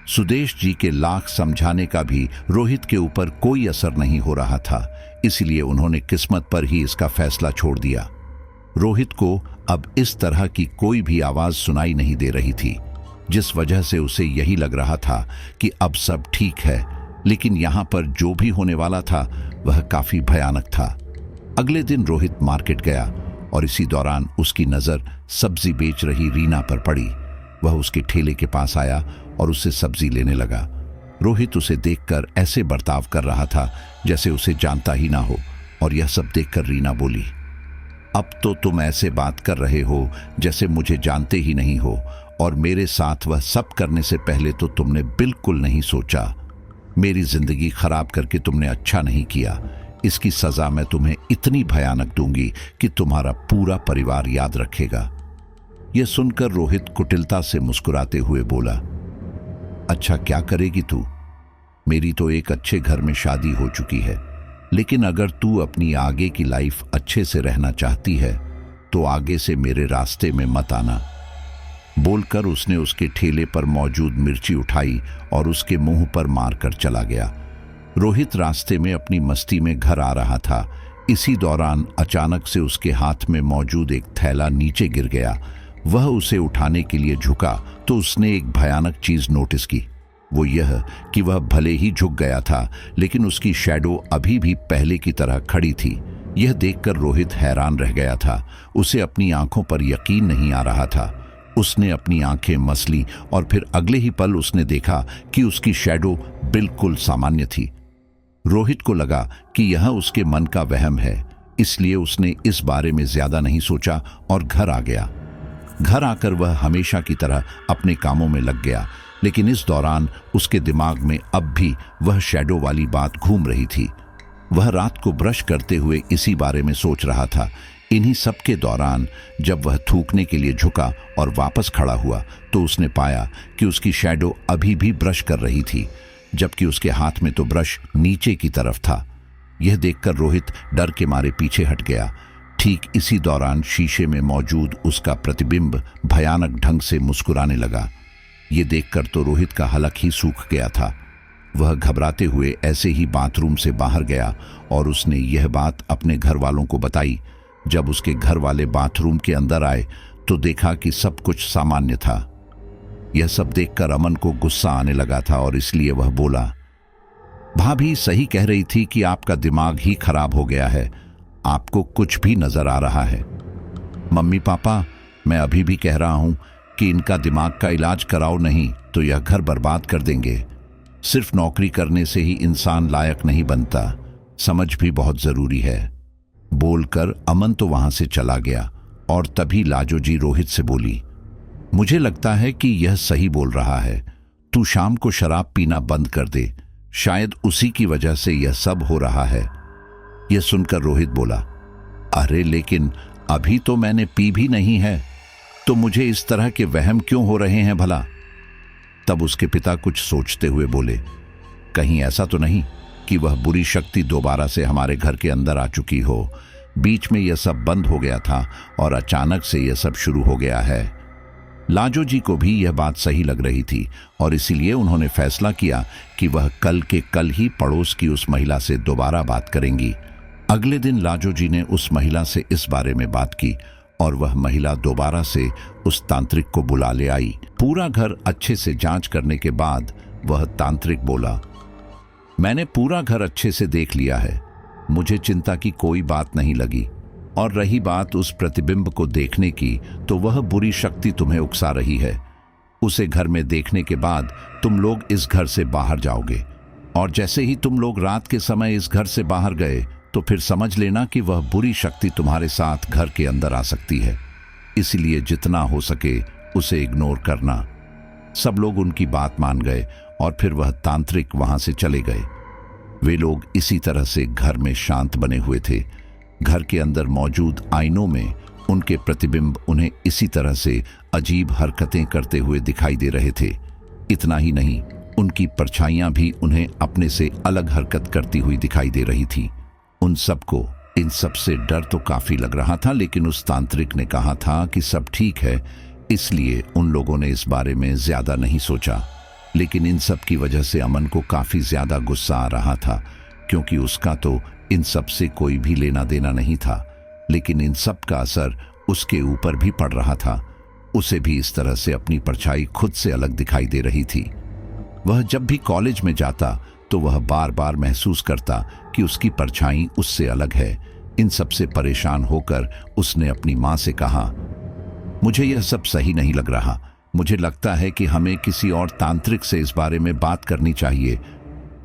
[SPEAKER 1] सुदेश जी के लाख समझाने का भी रोहित के ऊपर कोई असर नहीं हो रहा था, इसलिए उन्होंने किस्मत पर ही इसका फैसला छोड़ दिया। रोहित को अब इस तरह की कोई भी आवाज सुनाई नहीं दे रही थी, जिस वजह से उसे यही लग रहा था कि अब सब ठीक है, लेकिन यहां पर जो भी होने वाला था वह काफी भयानक था। अगले दिन रोहित मार्केट गया और इसी दौरान उसकी नजर सब्जी बेच रही रीना पर पड़ी। वह उसके ठेले के पास आया और उससे सब्जी लेने लगा। रोहित उसे देखकर ऐसे बर्ताव कर रहा था जैसे उसे जानता ही ना हो, और यह सब देखकर रीना बोली, अब तो तुम ऐसे बात कर रहे हो जैसे मुझे जानते ही नहीं हो, और मेरे साथ वह सब करने से पहले तो तुमने बिल्कुल नहीं सोचा। मेरी जिंदगी खराब करके तुमने अच्छा नहीं किया। इसकी सजा मैं तुम्हें इतनी भयानक दूंगी कि तुम्हारा पूरा परिवार याद रखेगा। यह सुनकर रोहित कुटिलता से मुस्कुराते हुए बोला, अच्छा क्या करेगी तू? मेरी तो एक अच्छे घर में शादी हो चुकी है, लेकिन अगर तू अपनी आगे की लाइफ अच्छे से रहना चाहती है तो आगे से मेरे रास्ते में मत आना। बोलकर उसने उसके ठेले पर मौजूद मिर्ची उठाई और उसके मुंह पर मारकर चला गया। रोहित रास्ते में अपनी मस्ती में घर आ रहा था। इसी दौरान अचानक से उसके हाथ में मौजूद एक थैला नीचे गिर गया। वह उसे उठाने के लिए झुका तो उसने एक भयानक चीज नोटिस की। वो यह कि वह भले ही झुक गया था, लेकिन उसकी शैडो अभी भी पहले की तरह खड़ी थी। यह देखकर रोहित हैरान रह गया था। उसे अपनी आंखों पर यकीन नहीं आ रहा था। उसने अपनी आंखें मसली और फिर अगले ही पल उसने देखा कि उसकी शैडो बिल्कुल सामान्य थी। रोहित को लगा कि यह उसके मन का वहम है, इसलिए उसने इस बारे में ज्यादा नहीं सोचा और घर आ गया। घर आकर वह हमेशा की तरह अपने कामों में लग गया, लेकिन इस दौरान उसके दिमाग में अब भी वह शैडो वाली बात घूम रही थी। वह रात को ब्रश करते हुए इसी बारे में सोच रहा था। इन्हीं सब के दौरान जब वह थूकने के लिए झुका और वापस खड़ा हुआ तो उसने पाया कि उसकी शैडो अभी भी ब्रश कर रही थी, जबकि उसके हाथ में तो ब्रश नीचे की तरफ था। यह देखकर रोहित डर के मारे पीछे हट गया। ठीक इसी दौरान शीशे में मौजूद उसका प्रतिबिंब भयानक ढंग से मुस्कुराने लगा। ये देखकर तो रोहित का हलक ही सूख गया था। वह घबराते हुए ऐसे ही बाथरूम से बाहर गया और उसने यह बात अपने घर वालों को बताई। जब उसके घर वाले बाथरूम के अंदर आए तो देखा कि सब कुछ सामान्य था। यह सब देखकर अमन को गुस्सा आने लगा था और इसलिए वह बोला, भाभी सही कह रही थी कि आपका दिमाग ही खराब हो गया है, आपको कुछ भी नजर आ रहा है। मम्मी पापा, मैं अभी भी कह रहा हूं कि इनका दिमाग का इलाज कराओ, नहीं तो यह घर बर्बाद कर देंगे। सिर्फ नौकरी करने से ही इंसान लायक नहीं बनता, समझ भी बहुत जरूरी है। बोलकर अमन तो वहां से चला गया और तभी लाजो जी रोहित से बोली, मुझे लगता है कि यह सही बोल रहा है। तू शाम को शराब पीना बंद कर दे, शायद उसी की वजह से यह सब हो रहा है। यह सुनकर रोहित बोला, अरे लेकिन अभी तो मैंने पी भी नहीं है, तो मुझे इस तरह के वहम क्यों हो रहे हैं भला? तब उसके पिता कुछ सोचते हुए बोले, कहीं ऐसा तो नहीं कि वह बुरी शक्ति दोबारा से हमारे घर के अंदर आ चुकी हो। बीच में यह सब बंद हो गया था और अचानक से यह सब शुरू हो गया है। लाजो जी को भी यह बात सही लग रही थी और इसीलिए उन्होंने फैसला किया कि वह कल के कल ही पड़ोस की उस महिला से दोबारा बात करेंगी। अगले दिन लाजो जी ने उस महिला से इस बारे में बात की और वह महिला दोबारा से उस तांत्रिक को बुला ले आई। पूरा घर अच्छे से जांच करने के बाद वह तांत्रिक बोला, मैंने पूरा घर अच्छे से देख लिया है, मुझे चिंता की कोई बात नहीं लगी। और रही बात उस प्रतिबिंब को देखने की, तो वह बुरी शक्ति तुम्हें उकसा रही है। उसे घर में देखने के बाद तुम लोग इस घर से बाहर जाओगे, और जैसे ही तुम लोग रात के समय इस घर से बाहर गए तो फिर समझ लेना कि वह बुरी शक्ति तुम्हारे साथ घर के अंदर आ सकती है। इसलिए जितना हो सके उसे इग्नोर करना। सब लोग उनकी बात मान गए और फिर वह तांत्रिक वहां से चले गए। वे लोग इसी तरह से घर में शांत बने हुए थे। घर के अंदर मौजूद आईनों में उनके प्रतिबिंब उन्हें इसी तरह से अजीब हरकतें करते हुए दिखाई दे रहे थे। इतना ही नहीं, उनकी परछाइयां भी उन्हें अपने से अलग हरकत करती हुई दिखाई दे रही थी। उन सबको इन सब से डर तो काफी लग रहा था, लेकिन उस तांत्रिक ने कहा था कि सब ठीक है, इसलिए उन लोगों ने इस बारे में ज्यादा नहीं सोचा। लेकिन इन सब की वजह से अमन को काफी ज्यादा गुस्सा आ रहा था, क्योंकि उसका तो इन सब से कोई भी लेना देना नहीं था, लेकिन इन सब का असर उसके ऊपर भी पड़ रहा था। उसे भी इस तरह से अपनी परछाई खुद से अलग दिखाई दे रही थी। वह जब भी कॉलेज में जाता तो वह बार बार महसूस करता कि उसकी परछाई उससे अलग है। इन सब से परेशान होकर उसने अपनी माँ से कहा, मुझे यह सब सही नहीं लग रहा, मुझे लगता है कि हमें किसी और तांत्रिक से इस बारे में बात करनी चाहिए।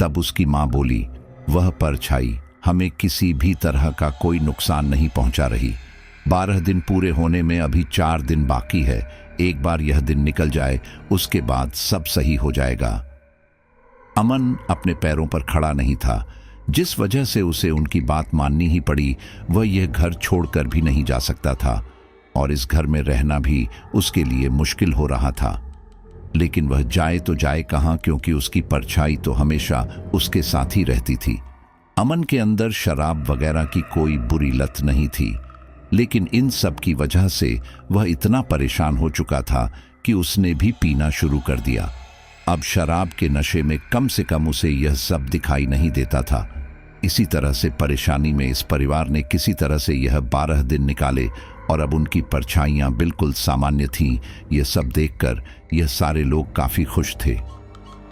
[SPEAKER 1] तब उसकी माँ बोली, वह परछाई हमें किसी भी तरह का कोई नुकसान नहीं पहुंचा रही। 12 दिन पूरे होने में अभी 4 दिन बाकी है। एक बार यह दिन निकल जाए, उसके बाद सब सही हो जाएगा। अमन अपने पैरों पर खड़ा नहीं था, जिस वजह से उसे उनकी बात माननी ही पड़ी। वह यह घर छोड़कर भी नहीं जा सकता था और इस घर में रहना भी उसके लिए मुश्किल हो रहा था। लेकिन वह जाए तो जाए कहां, क्योंकि उसकी परछाई तो हमेशा उसके साथ ही रहती थी। अमन के अंदर शराब वगैरह की कोई बुरी लत नहीं थी, लेकिन इन सब की वजह से वह इतना परेशान हो चुका था कि उसने भी पीना शुरू कर दिया। अब शराब के नशे में कम से कम उसे यह सब दिखाई नहीं देता था। इसी तरह से परेशानी में इस परिवार ने किसी तरह से यह 12 दिन निकाले और अब उनकी परछाइयां बिल्कुल सामान्य थीं। यह सब देखकर यह सारे लोग काफी खुश थे।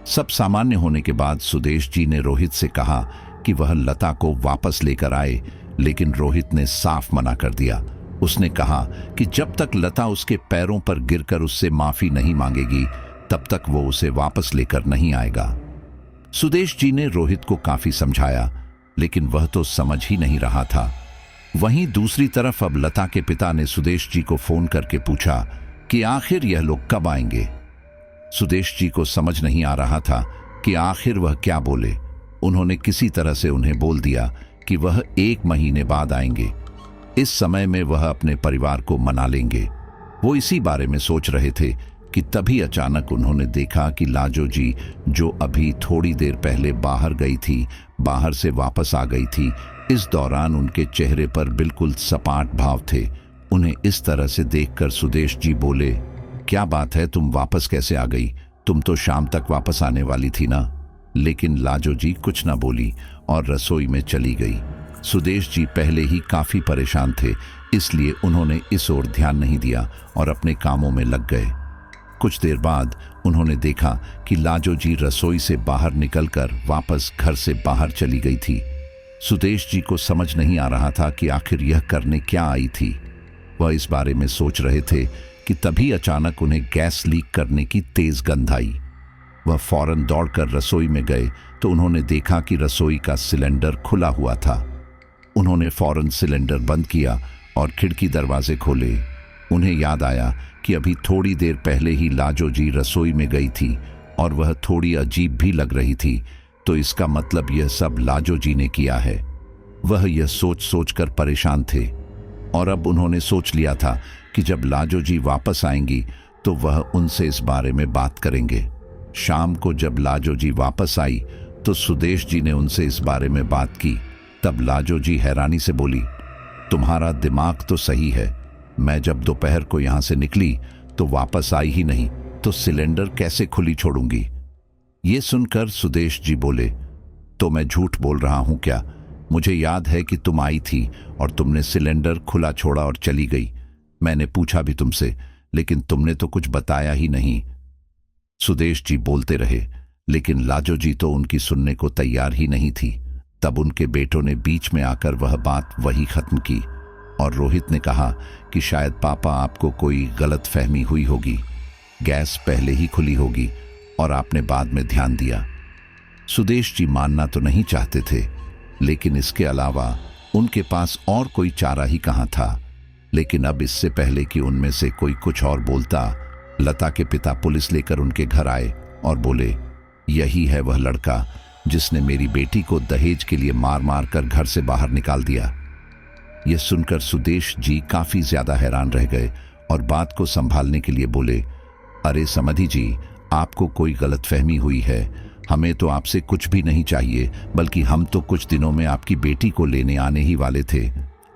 [SPEAKER 1] सब सामान्य होने के बाद सुदेश जी ने रोहित से कहा कि वह लता को वापस लेकर आए, लेकिन रोहित ने साफ मना कर दिया। उसने कहा कि जब तक लता उसके पैरों पर गिरकर उससे माफी नहीं मांगेगी, तब तक वो उसे वापस लेकर नहीं आएगा। सुदेश जी ने रोहित को काफी समझाया, लेकिन वह तो समझ ही नहीं रहा था। वहीं दूसरी तरफ अब लता के पिता ने सुदेश जी को फोन करके पूछा कि आखिर यह लोग कब आएंगे। सुदेश जी को समझ नहीं आ रहा था कि आखिर वह क्या बोले। उन्होंने किसी तरह से उन्हें बोल दिया कि वह 1 महीने बाद आएंगे। इस समय में वह अपने परिवार को मना लेंगे। वो इसी बारे में सोच रहे थे कि तभी अचानक उन्होंने देखा कि लाजो जी, जो अभी थोड़ी देर पहले बाहर गई थी, बाहर से वापस आ गई थी। इस दौरान उनके चेहरे पर बिल्कुल सपाट भाव थे। उन्हें इस तरह से देखकर सुदेश जी बोले, क्या बात है, तुम वापस कैसे आ गई? तुम तो शाम तक वापस आने वाली थी ना? लेकिन लाजो जी कुछ ना बोली और रसोई में चली गई। सुदेश जी पहले ही काफी परेशान थे, इसलिए उन्होंने इस ओर ध्यान नहीं दिया और अपने कामों में लग गए। कुछ देर बाद उन्होंने देखा कि लाजो जी रसोई से बाहर निकलकर वापस घर से बाहर चली गई थी। सुदेश जी को समझ नहीं आ रहा था कि आखिर यह करने क्या आई थी। वह इस बारे में सोच रहे थे कि तभी अचानक उन्हें गैस लीक करने की तेज गंध आई। वह फौरन दौड़कर रसोई में गए तो उन्होंने देखा कि रसोई का सिलेंडर खुला हुआ था। उन्होंने फौरन सिलेंडर बंद किया और खिड़की दरवाजे खोले। उन्हें याद आया कि अभी थोड़ी देर पहले ही लाजो जी रसोई में गई थी और वह थोड़ी अजीब भी लग रही थी, तो इसका मतलब यह सब लाजो जी ने किया है। वह यह सोच सोचकर परेशान थे और अब उन्होंने सोच लिया था कि जब लाजो जी वापस आएंगी तो वह उनसे इस बारे में बात करेंगे। शाम को जब लाजो जी वापस आई तो सुदेश जी ने उनसे इस बारे में बात की। तब लाजो जी हैरानी से बोली, तुम्हारा दिमाग तो सही है, मैं जब दोपहर को यहां से निकली तो वापस आई ही नहीं, तो सिलेंडर कैसे खुली छोड़ूंगी? ये सुनकर सुदेश जी बोले, तो मैं झूठ बोल रहा हूं क्या? मुझे याद है कि तुम आई थी और तुमने सिलेंडर खुला छोड़ा और चली गई। मैंने पूछा भी तुमसे, लेकिन तुमने तो कुछ बताया ही नहीं। सुदेश जी बोलते रहे, लेकिन लाजो जी तो उनकी सुनने को तैयार ही नहीं थी। तब उनके बेटों ने बीच में आकर वह बात वही खत्म की और रोहित ने कहा कि शायद पापा आपको कोई गलत फहमी हुई होगी, गैस पहले ही खुली होगी और आपने बाद में ध्यान दिया। सुदेश जी मानना तो नहीं चाहते थे, लेकिन इसके अलावा उनके पास और कोई चारा ही कहाँ था। लेकिन अब इससे पहले कि उनमें से कोई कुछ और बोलता, लता के पिता पुलिस लेकर उनके घर आए और बोले, यही है वह लड़का जिसने मेरी बेटी को दहेज के लिए मार मार कर घर से बाहर निकाल दिया। यह सुनकर सुदेश जी काफी ज्यादा हैरान रह गए और बात को संभालने के लिए बोले, अरे समधी जी, आपको कोई गलतफहमी हुई है। हमें तो आपसे कुछ भी नहीं चाहिए, बल्कि हम तो कुछ दिनों में आपकी बेटी को लेने आने ही वाले थे।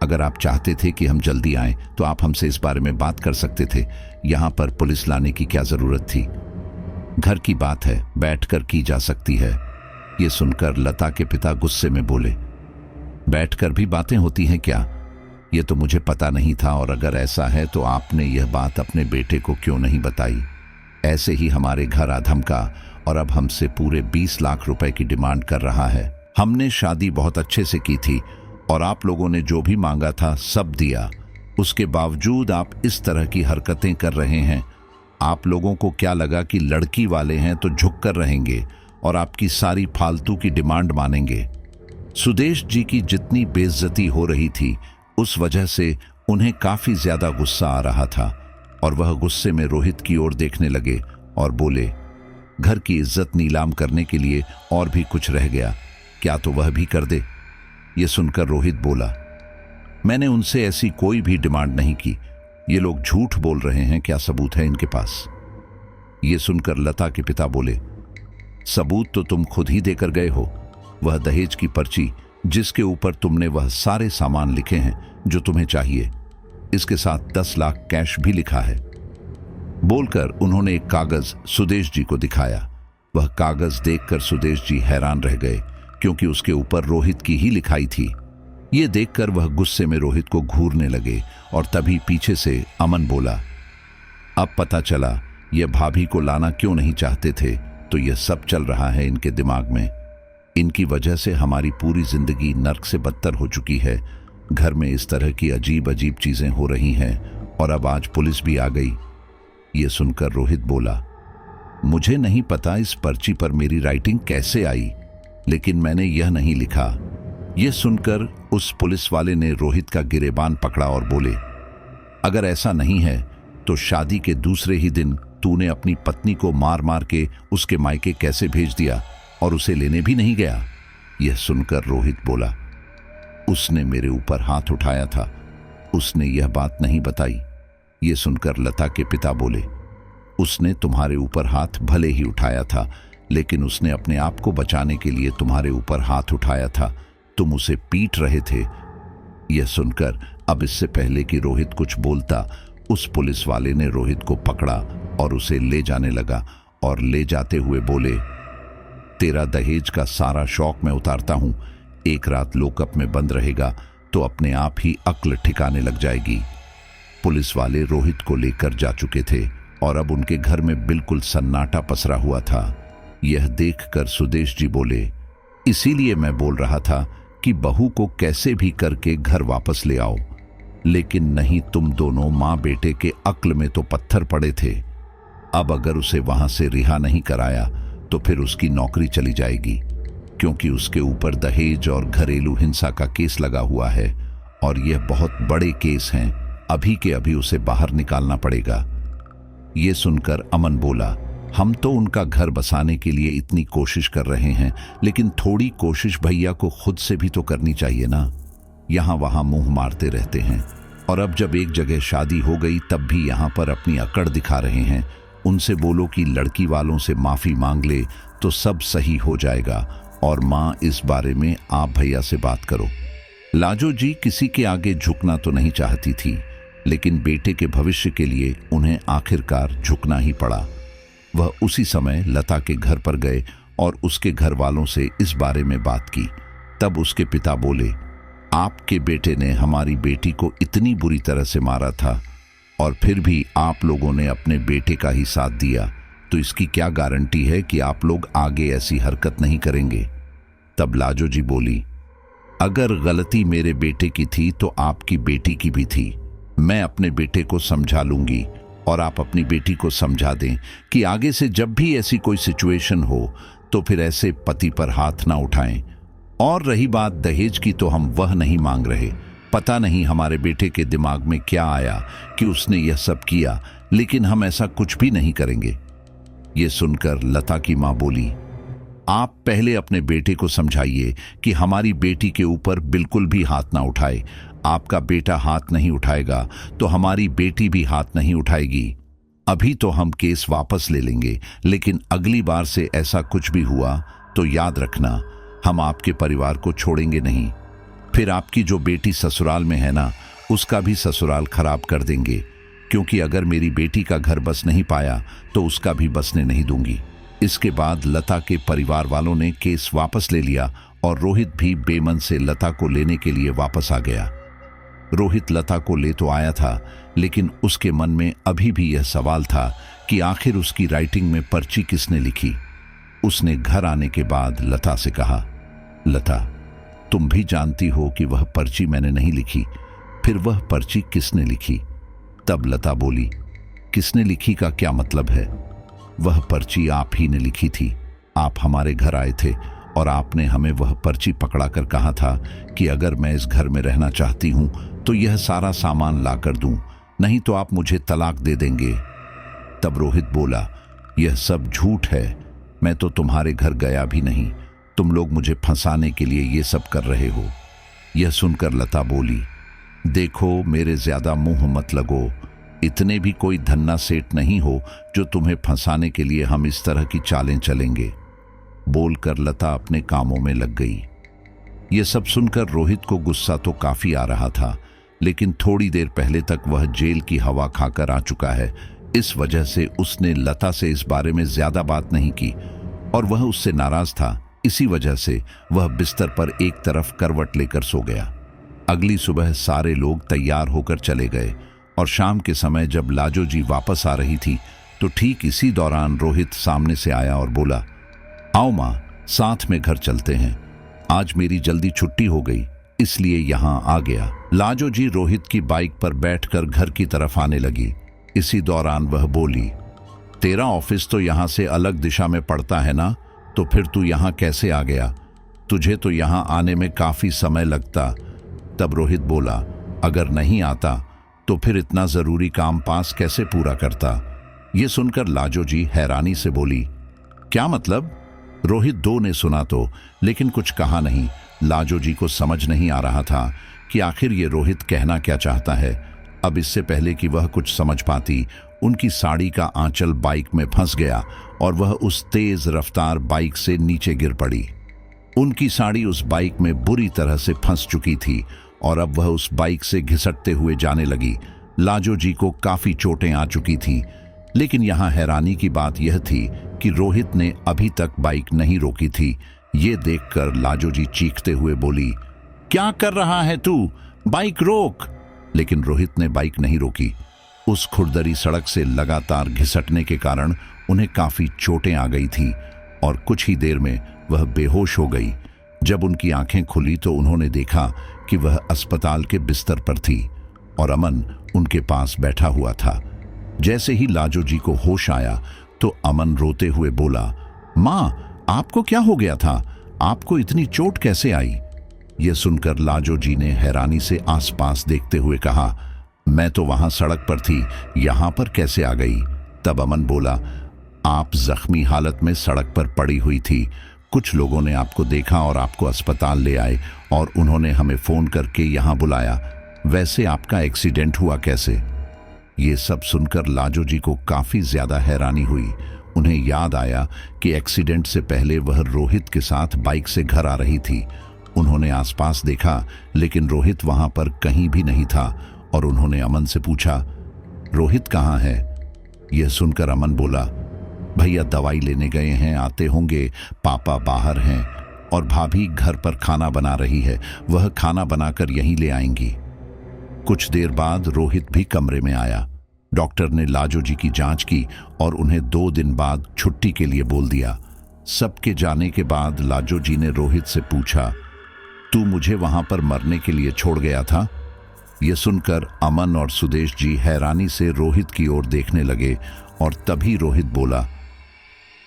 [SPEAKER 1] अगर आप चाहते थे कि हम जल्दी आएं तो आप हमसे इस बारे में बात कर सकते थे। यहाँ पर पुलिस लाने की क्या जरूरत थी? घर की बात है, बैठकर की जा सकती है। ये सुनकर लता के पिता गुस्से में बोले, बैठकर भी बातें होती हैं क्या? ये तो मुझे पता नहीं था, और अगर ऐसा है तो आपने यह बात अपने बेटे को क्यों नहीं बताई? ऐसे ही हमारे घर आ धमका और अब हमसे पूरे 20 लाख रुपए की डिमांड कर रहा है। हमने शादी बहुत अच्छे से की थी और आप लोगों ने जो भी मांगा था सब दिया। उसके बावजूद आप इस तरह की हरकतें कर रहे हैं। आप लोगों को क्या लगा कि लड़की वाले हैं तो झुक कर रहेंगे और आपकी सारी फालतू की डिमांड मानेंगे? सुदेश जी की जितनी बेइज्जती हो रही थी उस वजह से उन्हें काफी ज्यादा गुस्सा आ रहा था और वह गुस्से में रोहित की ओर देखने लगे और बोले, घर की इज्जत नीलाम करने के लिए और भी कुछ रह गया क्या तो वह भी कर दे। यह सुनकर रोहित बोला, मैंने उनसे ऐसी कोई भी डिमांड नहीं की। ये लोग झूठ बोल रहे हैं, क्या सबूत है इनके पास? यह सुनकर लता के पिता बोले, सबूत तो तुम खुद ही देकर गए हो। वह दहेज की पर्ची जिसके ऊपर तुमने वह सारे सामान लिखे हैं जो तुम्हें चाहिए, इसके साथ 10 लाख कैश भी लिखा है। बोलकर उन्होंने एक कागज सुदेश जी को दिखाया। वह कागज देखकर सुदेश जी हैरान रह गए, क्योंकि उसके ऊपर रोहित की ही लिखाई थी। ये देखकर वह गुस्से में रोहित को घूरने लगे और तभी पीछे से अमन बोला, अब पता चला यह भाभी को लाना क्यों नहीं चाहते थे। तो यह सब चल रहा है इनके दिमाग में। इनकी वजह से हमारी पूरी जिंदगी नर्क से बदतर हो चुकी है। घर में इस तरह की अजीब अजीब चीजें हो रही हैं और अब आज पुलिस भी आ गई। यह सुनकर रोहित बोला, मुझे नहीं पता इस पर्ची पर मेरी राइटिंग कैसे आई, लेकिन मैंने यह नहीं लिखा। यह सुनकर उस पुलिस वाले ने रोहित का गिरेबान पकड़ा और बोले, अगर ऐसा नहीं है तो शादी के दूसरे ही दिन तूने अपनी पत्नी को मार मार के उसके मायके कैसे भेज दिया और उसे लेने भी नहीं गया? यह सुनकर रोहित बोला, उसने मेरे ऊपर हाथ उठाया था, उसने यह बात नहीं बताई। यह सुनकर लता के पिता बोले, उसने तुम्हारे ऊपर हाथ भले ही उठाया था, लेकिन उसने अपने आप को बचाने के लिए तुम्हारे ऊपर हाथ उठाया था। तुम उसे पीट रहे थे। यह सुनकर अब इससे पहले कि रोहित कुछ बोलता, उस पुलिस वाले ने रोहित को पकड़ा और उसे ले जाने लगा और ले जाते हुए बोले, तेरा दहेज का सारा शौक मैं उतारता हूं। एक रात लॉकअप में बंद रहेगा तो अपने आप ही अक्ल ठिकाने लग जाएगी। पुलिस वाले रोहित को लेकर जा चुके थे और अब उनके घर में बिल्कुल सन्नाटा पसरा हुआ था। यह देखकर सुदेश जी बोले, इसीलिए मैं बोल रहा था कि बहू को कैसे भी करके घर वापस ले आओ, लेकिन नहीं, तुम दोनों माँ बेटे के अक्ल में तो पत्थर पड़े थे। अब अगर उसे वहां से रिहा नहीं कराया तो फिर उसकी नौकरी चली जाएगी, क्योंकि उसके ऊपर दहेज और घरेलू हिंसा का केस लगा हुआ है और यह बहुत बड़े केस हैं। अभी के अभी उसे बाहर निकालना पड़ेगा। ये सुनकर अमन बोला, हम तो उनका घर बसाने के लिए इतनी कोशिश कर रहे हैं, लेकिन थोड़ी कोशिश भैया को खुद से भी तो करनी चाहिए ना। यहाँ वहाँ मुंह मारते रहते हैं और अब जब एक जगह शादी हो गई तब भी यहाँ पर अपनी अकड़ दिखा रहे हैं। उनसे बोलो कि लड़की वालों से माफी मांग ले तो सब सही हो जाएगा, और माँ इस बारे में आप भैया से बात करो। लाजो जी किसी के आगे झुकना तो नहीं चाहती थी, लेकिन बेटे के भविष्य के लिए उन्हें आखिरकार झुकना ही पड़ा। वह उसी समय लता के घर पर गए और उसके घर वालों से इस बारे में बात की। तब उसके पिता बोले, आपके बेटे ने हमारी बेटी को इतनी बुरी तरह से मारा था और फिर भी आप लोगों ने अपने बेटे का ही साथ दिया, तो इसकी क्या गारंटी है कि आप लोग आगे ऐसी हरकत नहीं करेंगे? तब लाजो जी बोली, अगर गलती मेरे बेटे की थी तो आपकी बेटी की भी थी। मैं अपने बेटे को समझा लूंगी और आप अपनी बेटी को समझा दें कि आगे से जब भी ऐसी कोई सिचुएशन हो तो फिर ऐसे पति पर हाथ ना उठाएं। और रही बात दहेज की, तो हम वह नहीं मांग रहे। पता नहीं हमारे बेटे के दिमाग में क्या आया कि उसने यह सब किया, लेकिन हम ऐसा कुछ भी नहीं करेंगे। ये सुनकर लता की माँ बोली, आप पहले अपने बेटे को समझाइए कि हमारी बेटी के ऊपर बिल्कुल भी हाथ ना उठाए। आपका बेटा हाथ नहीं उठाएगा तो हमारी बेटी भी हाथ नहीं उठाएगी। अभी तो हम केस वापस ले लेंगे, लेकिन अगली बार से ऐसा कुछ भी हुआ तो याद रखना, हम आपके परिवार को छोड़ेंगे नहीं। फिर आपकी जो बेटी ससुराल में है ना, उसका भी ससुराल खराब कर देंगे, क्योंकि अगर मेरी बेटी का घर बस नहीं पाया तो उसका भी बसने नहीं दूंगी। इसके बाद लता के परिवार वालों ने केस वापस ले लिया और रोहित भी बेमन से लता को लेने के लिए वापस आ गया। रोहित लता को ले तो आया था, लेकिन उसके मन में अभी भी यह सवाल था कि आखिर उसकी राइटिंग में पर्ची किसने लिखी। उसने घर आने के बाद लता से कहा, लता, तुम भी जानती हो कि वह पर्ची मैंने नहीं लिखी, फिर वह पर्ची किसने लिखी? तब लता बोली, किसने लिखी का क्या मतलब है? वह पर्ची आप ही ने लिखी थी। आप हमारे घर आए थे और आपने हमें वह पर्ची पकड़ाकर कहा था कि अगर मैं इस घर में रहना चाहती हूं तो यह सारा सामान ला कर दूं, नहीं तो आप मुझे तलाक दे देंगे। तब रोहित बोला, यह सब झूठ है, मैं तो तुम्हारे घर गया भी नहीं, तुम लोग मुझे फंसाने के लिए ये सब कर रहे हो। यह सुनकर लता बोली, देखो, मेरे ज्यादा मुंह मत लगो, इतने भी कोई धन्ना सेठ नहीं हो जो तुम्हें फंसाने के लिए हम इस तरह की चालें चलेंगे। बोलकर लता अपने कामों में लग गई। यह सब सुनकर रोहित को गुस्सा तो काफी आ रहा था, लेकिन थोड़ी देर पहले तक वह जेल की हवा खाकर आ चुका है। इस वजह से उसने लता से इस बारे में ज्यादा बात नहीं की और वह उससे नाराज था। इसी वजह से वह बिस्तर पर एक तरफ करवट लेकर सो गया। अगली सुबह सारे लोग तैयार होकर चले गए और शाम के समय जब लाजो जी वापस आ रही थी तो ठीक इसी दौरान रोहित सामने से आया और बोला, आओ माँ, साथ में घर चलते हैं, आज मेरी जल्दी छुट्टी हो गई इसलिए यहां आ गया। लाजो जी रोहित की बाइक पर बैठकर घर की तरफ आने लगी। इसी दौरान वह बोली, तेरा ऑफिस तो यहां से अलग दिशा में पड़ता है ना, तो फिर तू यहां कैसे आ गया? तुझे तो यहां आने में काफी समय लगता। तब रोहित बोला, अगर नहीं आता तो फिर इतना जरूरी काम पास कैसे पूरा करता? ये सुनकर लाजो जी हैरानी से बोली, क्या मतलब? रोहित दो ने सुना तो, लेकिन कुछ कहा नहीं। लाजो जी को समझ नहीं आ रहा था कि आखिर ये रोहित कहना क्या चाहता है। अब इससे पहले कि वह कुछ समझ पाती, उनकी साड़ी का आंचल बाइक में फंस गया और वह उस तेज रफ्तार बाइक से नीचे गिर पड़ी। उनकी साड़ी उस बाइक में बुरी तरह से फंस चुकी थी और अब वह उस बाइक से घिसटते हुए जाने लगी। लाजो जी को काफी चोटें आ चुकी थी, लेकिन यहाँ हैरानी की बात यह थी कि रोहित ने अभी तक बाइक नहीं रोकी थी। ये देखकर लाजो जी चीखते हुए बोली, क्या कर रहा है तू? बाइक रोक! लेकिन रोहित ने बाइक नहीं रोकी। उस खुरदरी सड़क से लगातार घिसटने के कारण उन्हें काफी चोटें आ गई थी और कुछ ही देर में वह बेहोश हो गई। जब उनकी आंखें खुली तो उन्होंने देखा कि वह अस्पताल के बिस्तर पर थी और अमन उनके पास बैठा हुआ था। जैसे ही लाजो जी को होश आया तो अमन रोते हुए बोला, माँ, आपको क्या हो गया था? आपको इतनी चोट कैसे आई? यह सुनकर लाजो जी ने हैरानी से आसपास देखते हुए कहा, मैं तो वहां सड़क पर थी, यहां पर कैसे आ गई? तब अमन बोला, आप जख्मी हालत में सड़क पर पड़ी हुई थी, कुछ लोगों ने आपको देखा और आपको अस्पताल ले आए और उन्होंने हमें फोन करके यहां बुलाया। वैसे आपका एक्सीडेंट हुआ कैसे? ये सब सुनकर लाजो जी को काफी ज्यादा हैरानी हुई। उन्हें याद आया कि एक्सीडेंट से पहले वह रोहित के साथ बाइक से घर आ रही थी। उन्होंने आसपास देखा, लेकिन रोहित वहां पर कहीं भी नहीं था और उन्होंने अमन से पूछा, रोहित कहाँ है? यह सुनकर अमन बोला, भैया दवाई लेने गए हैं, आते होंगे, पापा बाहर हैं और भाभी घर पर खाना बना रही है, वह खाना बनाकर यहीं ले आएंगी। कुछ देर बाद रोहित भी कमरे में आया। डॉक्टर ने लाजो जी की जांच की और उन्हें 2 दिन बाद छुट्टी के लिए बोल दिया। सबके जाने के बाद लाजो जी ने रोहित से पूछा, तू मुझे वहां पर मरने के लिए छोड़ गया था? यह सुनकर अमन और सुदेश जी हैरानी से रोहित की ओर देखने लगे और तभी रोहित बोला,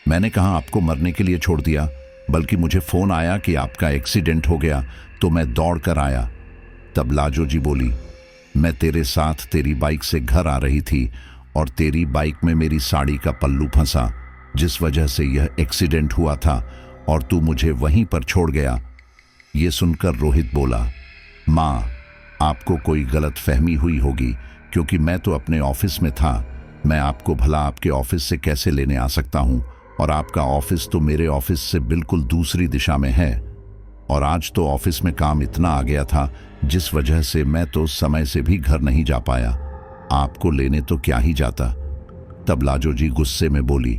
[SPEAKER 1] मैंने कहा आपको मरने के लिए छोड़ दिया, बल्कि मुझे फोन आया कि आपका एक्सीडेंट हो गया तो मैं दौड़ कर आया। तब लाजो जी बोली, मैं तेरे साथ तेरी बाइक से घर आ रही थी और तेरी बाइक में मेरी साड़ी का पल्लू फंसा, जिस वजह से यह एक्सीडेंट हुआ था और तू मुझे वहीं पर छोड़ गया। ये सुनकर रोहित बोला, माँ, आपको कोई गलत फहमी हुई होगी, क्योंकि मैं तो अपने ऑफिस में था। मैं आपको भला आपके ऑफिस से कैसे लेने आ सकता हूँ, और आपका ऑफिस तो मेरे ऑफिस से बिल्कुल दूसरी दिशा में है। और आज तो ऑफिस में काम इतना आ गया था जिस वजह से मैं तो समय से भी घर नहीं जा पाया। आपको लेने तो क्या ही जाता। तब लाजो जी गुस्से में बोली,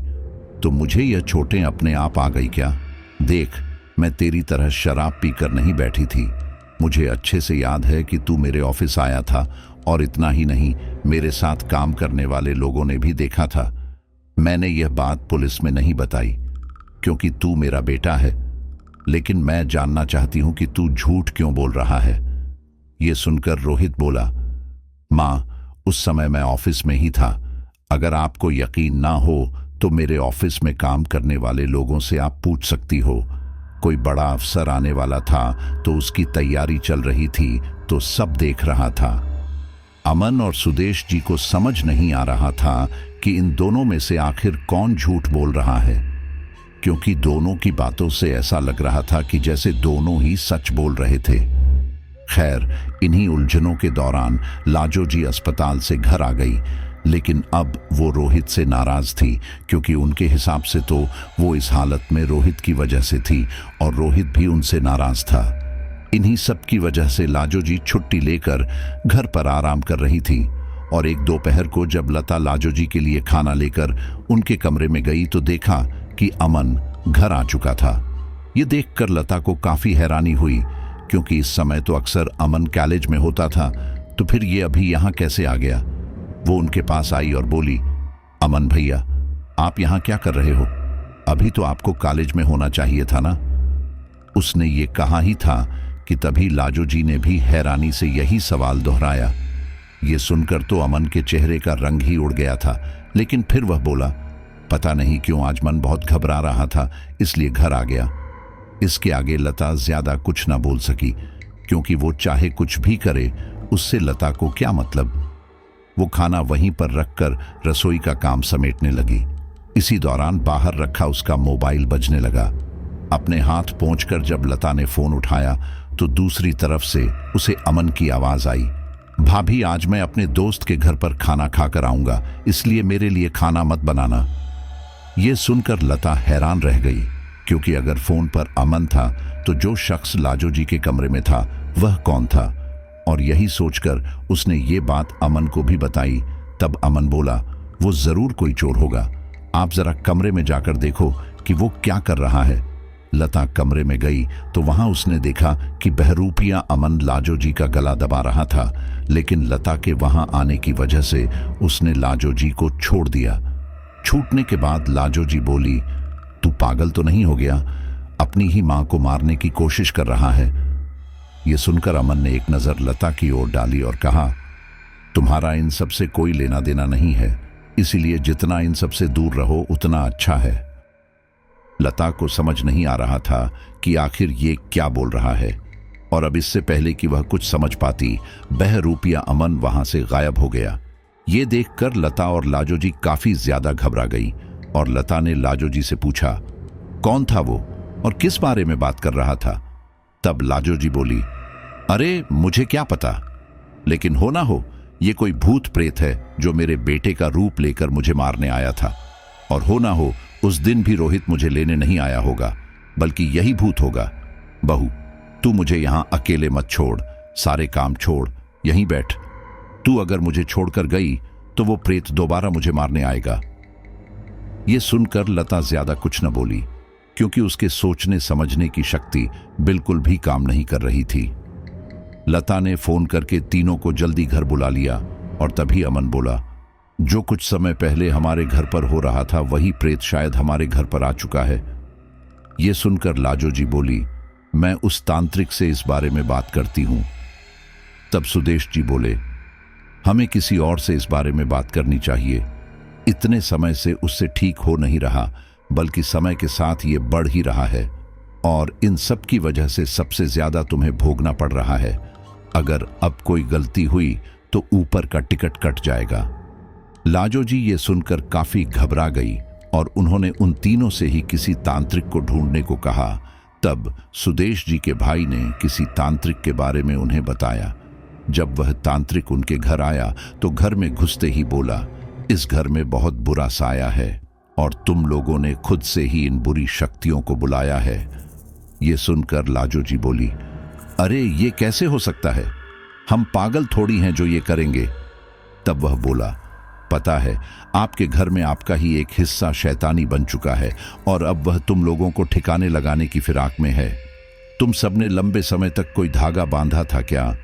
[SPEAKER 1] तो मुझे यह चोटें अपने आप आ गई क्या? देख, मैं तेरी तरह शराब पीकर नहीं बैठी थी। मुझे अच्छे से याद है कि तू मेरे ऑफिस आया था, और इतना ही नहीं, मेरे साथ काम करने वाले लोगों ने भी देखा था। मैंने यह बात पुलिस में नहीं बताई क्योंकि तू मेरा बेटा है, लेकिन मैं जानना चाहती हूं कि तू झूठ क्यों बोल रहा है। यह सुनकर रोहित बोला, मां, उस समय मैं ऑफिस में ही था। अगर आपको यकीन ना हो तो मेरे ऑफिस में काम करने वाले लोगों से आप पूछ सकती हो। कोई बड़ा अफसर आने वाला था तो उसकी तैयारी चल रही थी, तो सब देख रहा था। अमन और सुदेश जी को समझ नहीं आ रहा था कि इन दोनों में से आखिर कौन झूठ बोल रहा है, क्योंकि दोनों की बातों से ऐसा लग रहा था कि जैसे दोनों ही सच बोल रहे थे। खैर, इन्हीं उलझनों के दौरान लाजो जी अस्पताल से घर आ गई, लेकिन अब वो रोहित से नाराज थी, क्योंकि उनके हिसाब से तो वो इस हालत में रोहित की वजह से थी और रोहित भी उनसे नाराज था। इन्हीं सब की वजह से लाजो जी छुट्टी लेकर घर पर आराम कर रही थी, और एक दोपहर को जब लता लाजो जी के लिए खाना लेकर उनके कमरे में गई तो देखा कि अमन घर आ चुका था। ये देखकर लता को काफी हैरानी हुई, क्योंकि इस समय तो अक्सर अमन कॉलेज में होता था, तो फिर ये अभी यहाँ कैसे आ गया। वो उनके पास आई और बोली, अमन भैया, आप यहाँ क्या कर रहे हो? अभी तो आपको कॉलेज में होना चाहिए था ना। उसने ये कहा ही था कि तभी लाजो जी ने भी हैरानी से यही सवाल दोहराया। ये सुनकर तो अमन के चेहरे का रंग ही उड़ गया था, लेकिन फिर वह बोला, पता नहीं क्यों आज मन बहुत घबरा रहा था, इसलिए घर आ गया। इसके आगे लता ज्यादा कुछ ना बोल सकी, क्योंकि वो चाहे कुछ भी करे, उससे लता को क्या मतलब। वो खाना वहीं पर रखकर रसोई का काम समेटने लगी। इसी दौरान बाहर रखा उसका मोबाइल बजने लगा। अपने हाथ पहुंचकर जब लता ने फोन उठाया तो दूसरी तरफ से उसे अमन की आवाज आई, भाभी, आज मैं अपने दोस्त के घर पर खाना खाकर आऊंगा, इसलिए मेरे लिए खाना मत बनाना। यह सुनकर लता हैरान रह गई, क्योंकि अगर फोन पर अमन था तो जो शख्स लाजो जी के कमरे में था वह कौन था। और यही सोचकर उसने ये बात अमन को भी बताई। तब अमन बोला, वो जरूर कोई चोर होगा, आप जरा कमरे में जाकर देखो कि वो क्या कर रहा है। लता कमरे में गई तो वहां उसने देखा कि बहरूपिया अमन लाजो जी का गला दबा रहा था, लेकिन लता के वहां आने की वजह से उसने लाजो जी को छोड़ दिया। छूटने के बाद लाजो जी बोली, तू पागल तो नहीं हो गया? अपनी ही मां को मारने की कोशिश कर रहा है। यह सुनकर अमन ने एक नजर लता की ओर डाली और कहा, तुम्हारा इन सब से कोई लेना देना नहीं है, इसीलिए जितना इन सब से दूर रहो उतना अच्छा है। लता को समझ नहीं आ रहा था कि आखिर ये क्या बोल रहा है, और अब इससे पहले कि वह कुछ समझ पाती, बहरूपिया अमन वहां से गायब हो गया। ये देखकर लता और लाजो जी काफी ज्यादा घबरा गई, और लता ने लाजो जी से पूछा, कौन था वो और किस बारे में बात कर रहा था? तब लाजो जी बोली, अरे मुझे क्या पता, लेकिन हो ना हो ये कोई भूत प्रेत है जो मेरे बेटे का रूप लेकर मुझे मारने आया था, और हो ना हो उस दिन भी रोहित मुझे लेने नहीं आया होगा, बल्कि यही भूत होगा। बहू, तू मुझे यहां अकेले मत छोड़, सारे काम छोड़, यहीं बैठ। तू अगर मुझे छोड़कर गई तो वो प्रेत दोबारा मुझे मारने आएगा। ये सुनकर लता ज्यादा कुछ न बोली, क्योंकि उसके सोचने समझने की शक्ति बिल्कुल भी काम नहीं कर रही थी। लता ने फोन करके तीनों को जल्दी घर बुला लिया, और तभी अमन बोला, जो कुछ समय पहले हमारे घर पर हो रहा था वही प्रेत शायद हमारे घर पर आ चुका है। यह सुनकर लाजो जी बोली, मैं उस तांत्रिक से इस बारे में बात करती हूं। तब सुदेश जी बोले, हमें किसी और से इस बारे में बात करनी चाहिए। इतने समय से उससे ठीक हो नहीं रहा, बल्कि समय के साथ ये बढ़ ही रहा है, और इन सब की वजह से सबसे ज्यादा तुम्हें भोगना पड़ रहा है। अगर अब कोई गलती हुई तो ऊपर का टिकट कट जाएगा। लाजो जी ये सुनकर काफी घबरा गई और उन्होंने उन तीनों से ही किसी तांत्रिक को ढूंढने को कहा। तब सुदेश जी के भाई ने किसी तांत्रिक के बारे में उन्हें बताया। जब वह तांत्रिक उनके घर आया तो घर में घुसते ही बोला, इस घर में बहुत बुरा साया है और तुम लोगों ने खुद से ही इन बुरी शक्तियों को बुलाया है। ये सुनकर लाजो जी बोली, अरे ये कैसे हो सकता है, हम पागल थोड़ी हैं जो ये करेंगे। तब वह बोला, पता है आपके घर में आपका ही एक हिस्सा शैतानी बन चुका है और अब वह तुम लोगों को ठिकाने लगाने की फिराक में है। तुम सबने लंबे समय तक कोई धागा बांधा था क्या?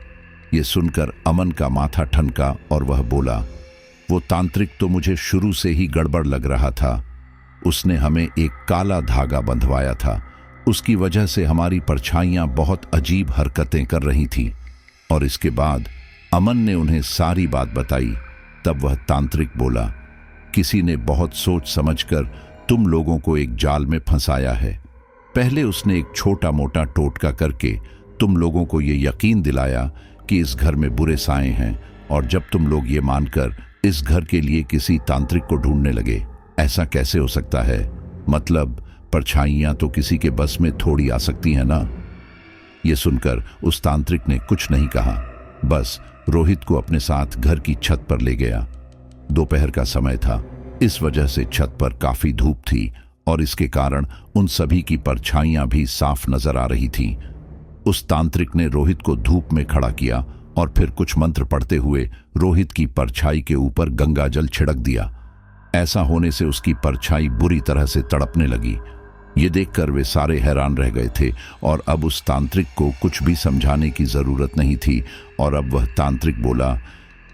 [SPEAKER 1] ये सुनकर अमन का माथा ठनका और वह बोला, वो तांत्रिक तो मुझे शुरू से ही गड़बड़ लग रहा था। उसने हमें एक काला धागा बंधवाया था। उसकी वजह से हमारी परछाइयां बहुत अजीब हरकतें कर रही थीं। और इसके बाद अमन ने उन्हें सारी बात बताई। तब वह तांत्रिक बोला, किसी ने बहुत सोच समझकर तुम लोगों को एक जाल में फंसाया है। पहले उसने एक छोटा मोटा टोटका करके तुम लोगों को ये यकीन दिलाया कि इस घर में बुरे साए हैं, और जब तुम लोग ये मानकर इस घर के लिए किसी तांत्रिक को ढूंढने लगे। ऐसा कैसे हो सकता है? मतलब परछाइयां तो किसी के बस में थोड़ी आ सकती हैं ना। ये सुनकर उस तांत्रिक ने कुछ नहीं कहा, बस रोहित को अपने साथ घर की छत पर ले गया। दोपहर का समय था, इस वजह से छत पर काफी धूप थी और इसके कारण उन सभी की परछाइयां भी साफ नजर आ रही थीं। उस तांत्रिक ने रोहित को धूप में खड़ा किया और फिर कुछ मंत्र पढ़ते हुए रोहित की परछाई के ऊपर गंगा जल छिड़क दिया। ऐसा होने से उसकी परछाई बुरी तरह से तड़पने लगी। ये देखकर वे सारे हैरान रह गए थे और अब उस तांत्रिक को कुछ भी समझाने की जरूरत नहीं थी। और अब वह तांत्रिक बोला,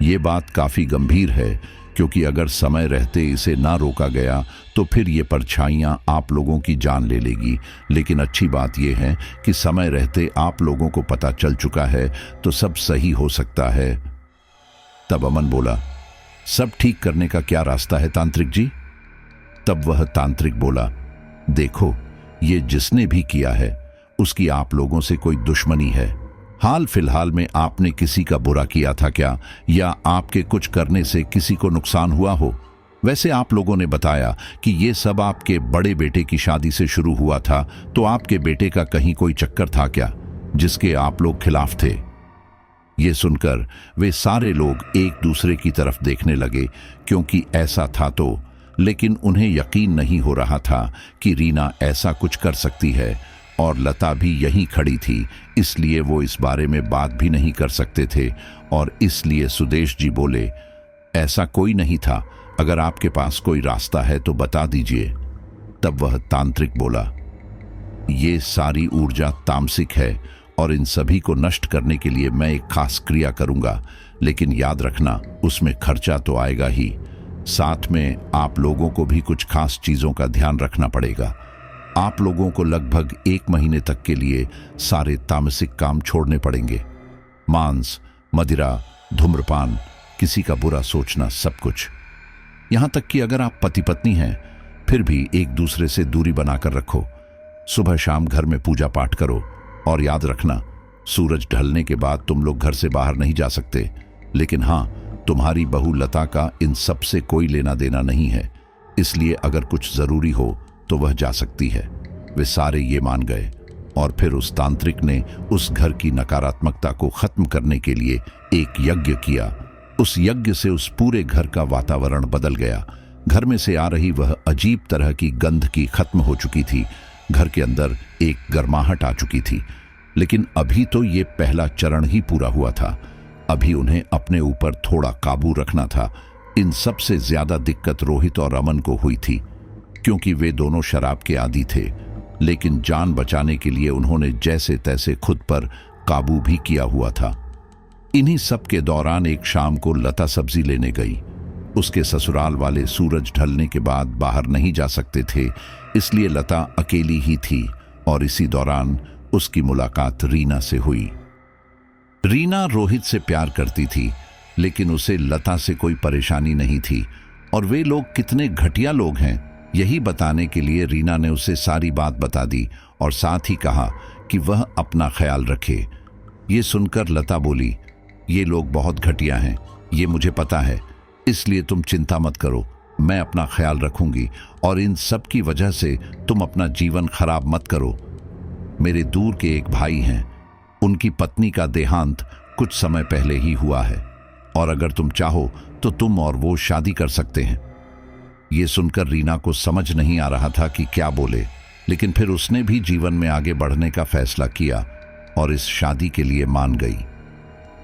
[SPEAKER 1] ये बात काफी गंभीर है, क्योंकि अगर समय रहते इसे ना रोका गया तो फिर ये परछाइयां आप लोगों की जान ले लेगी। लेकिन अच्छी बात यह है कि समय रहते आप लोगों को पता चल चुका है, तो सब सही हो सकता है। तब अमन बोला, सब ठीक करने का क्या रास्ता है तांत्रिक जी? तब वह तांत्रिक बोला, देखो ये जिसने भी किया है उसकी आप लोगों से कोई दुश्मनी है। हाल फिलहाल में आपने किसी का बुरा किया था क्या, या आपके कुछ करने से किसी को नुकसान हुआ हो? वैसे आप लोगों ने बताया कि ये सब आपके बड़े बेटे की शादी से शुरू हुआ था, तो आपके बेटे का कहीं कोई चक्कर था क्या जिसके आप लोग खिलाफ थे? ये सुनकर वे सारे लोग एक दूसरे की तरफ देखने लगे, क्योंकि ऐसा था तो, लेकिन उन्हें यकीन नहीं हो रहा था कि रीना ऐसा कुछ कर सकती है। और लता भी यहीं खड़ी थी, इसलिए वो इस बारे में बात भी नहीं कर सकते थे। और इसलिए सुदेश जी बोले, ऐसा कोई नहीं था, अगर आपके पास कोई रास्ता है तो बता दीजिए। तब वह तांत्रिक बोला, ये सारी ऊर्जा तामसिक है और इन सभी को नष्ट करने के लिए मैं एक खास क्रिया करूंगा, लेकिन याद रखना उसमें खर्चा तो आएगा ही। साथ में आप लोगों को भी कुछ खास चीजों का ध्यान रखना पड़ेगा। आप लोगों को लगभग 1 महीने तक के लिए सारे तामसिक काम छोड़ने पड़ेंगे। मांस, मदिरा, धूम्रपान, किसी का बुरा सोचना, सब कुछ। यहां तक कि अगर आप पति पत्नी हैं फिर भी एक दूसरे से दूरी बनाकर रखो। सुबह शाम घर में पूजा पाठ करो और याद रखना सूरज ढलने के बाद तुम लोग घर से बाहर नहीं जा सकते। लेकिन हाँ, तुम्हारी बहू लता का इन सब से कोई लेना देना नहीं है, इसलिए अगर कुछ जरूरी हो तो वह जा सकती है। वे सारे ये मान गए और फिर उस तांत्रिक ने उस घर की नकारात्मकता को खत्म करने के लिए एक यज्ञ किया। उस यज्ञ से उस पूरे घर का वातावरण बदल गया। घर में से आ रही वह अजीब तरह की गंध की खत्म हो चुकी थी। घर के अंदर एक गर्माहट आ चुकी थी। लेकिन अभी तो ये पहला चरण ही पूरा हुआ था। अभी उन्हें अपने ऊपर थोड़ा काबू रखना था। इन सब से ज्यादा दिक्कत रोहित और अमन को हुई थी, क्योंकि वे दोनों शराब के आदी थे। लेकिन जान बचाने के लिए उन्होंने जैसे तैसे खुद पर काबू भी किया हुआ था। इन्हीं सब के दौरान एक शाम को लता सब्जी लेने गई। उसके ससुराल वाले सूरज ढलने के बाद बाहर नहीं जा सकते थे, इसलिए लता अकेली ही थी। और इसी दौरान उसकी मुलाकात रीना से हुई। रीना रोहित से प्यार करती थी, लेकिन उसे लता से कोई परेशानी नहीं थी। और वे लोग कितने घटिया लोग हैं, यही बताने के लिए रीना ने उसे सारी बात बता दी और साथ ही कहा कि वह अपना ख्याल रखे। ये सुनकर लता बोली, ये लोग बहुत घटिया हैं, ये मुझे पता है, इसलिए तुम चिंता मत करो। मैं अपना ख्याल रखूंगी और इन सब की वजह से तुम अपना जीवन खराब मत करो। मेरे दूर के एक भाई हैं, उनकी पत्नी का देहांत कुछ समय पहले ही हुआ है और अगर तुम चाहो तो तुम और वो शादी कर सकते हैं। ये सुनकर रीना को समझ नहीं आ रहा था कि क्या बोले, लेकिन फिर उसने भी जीवन में आगे बढ़ने का फैसला किया और इस शादी के लिए मान गई।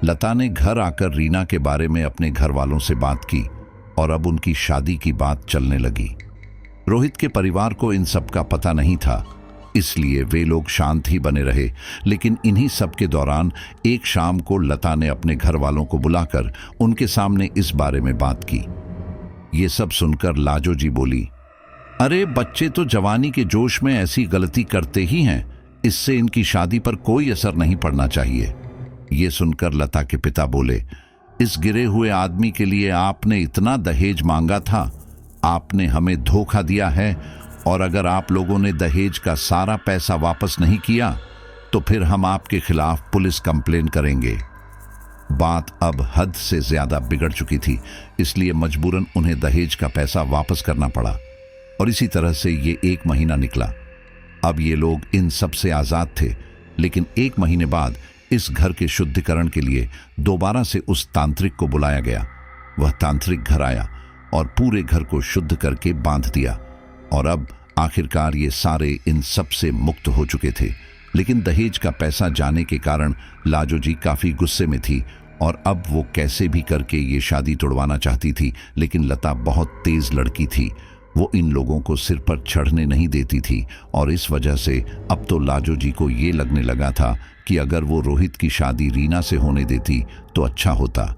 [SPEAKER 1] लता ने घर आकर रीना के बारे में अपने घर वालों से बात की और अब उनकी शादी की बात चलने लगी। रोहित के परिवार को इन सब का पता नहीं था, इसलिए वे लोग शांत ही बने रहे। लेकिन इन्हीं सब के दौरान एक शाम को लता ने अपने घर वालों को बुलाकर उनके सामने इस बारे में बात की। ये सब सुनकर लाजो जी बोली, अरे बच्चे तो जवानी के जोश में ऐसी गलती करते ही हैं, इससे इनकी शादी पर कोई असर नहीं पड़ना चाहिए। ये सुनकर लता के पिता बोले, इस गिरे हुए आदमी के लिए आपने इतना दहेज मांगा था, आपने हमें धोखा दिया है और अगर आप लोगों ने दहेज का सारा पैसा वापस नहीं किया तो फिर हम आपके खिलाफ पुलिस कंप्लेन करेंगे। बात अब हद से ज्यादा बिगड़ चुकी थी, इसलिए मजबूरन उन्हें दहेज का पैसा वापस करना पड़ा और इसी तरह से ये 1 महीना निकला। अब ये लोग इन सब से आजाद थे, लेकिन 1 महीने बाद इस घर के शुद्धिकरण के लिए दोबारा से उस तांत्रिक को बुलाया गया। वह तांत्रिक घर आया और पूरे घर को शुद्ध करके बांध दिया और अब आखिरकार ये सारे इन सब से मुक्त हो चुके थे। लेकिन दहेज का पैसा जाने के कारण लाजो जी काफी गुस्से में थी और अब वो कैसे भी करके ये शादी तोड़वाना चाहती थी। लेकिन लता बहुत तेज लड़की थी, वो इन लोगों को सिर पर चढ़ने नहीं देती थी और इस वजह से अब तो लाजो जी को ये लगने लगा था कि अगर वो रोहित की शादी रीना से होने देती तो अच्छा होता।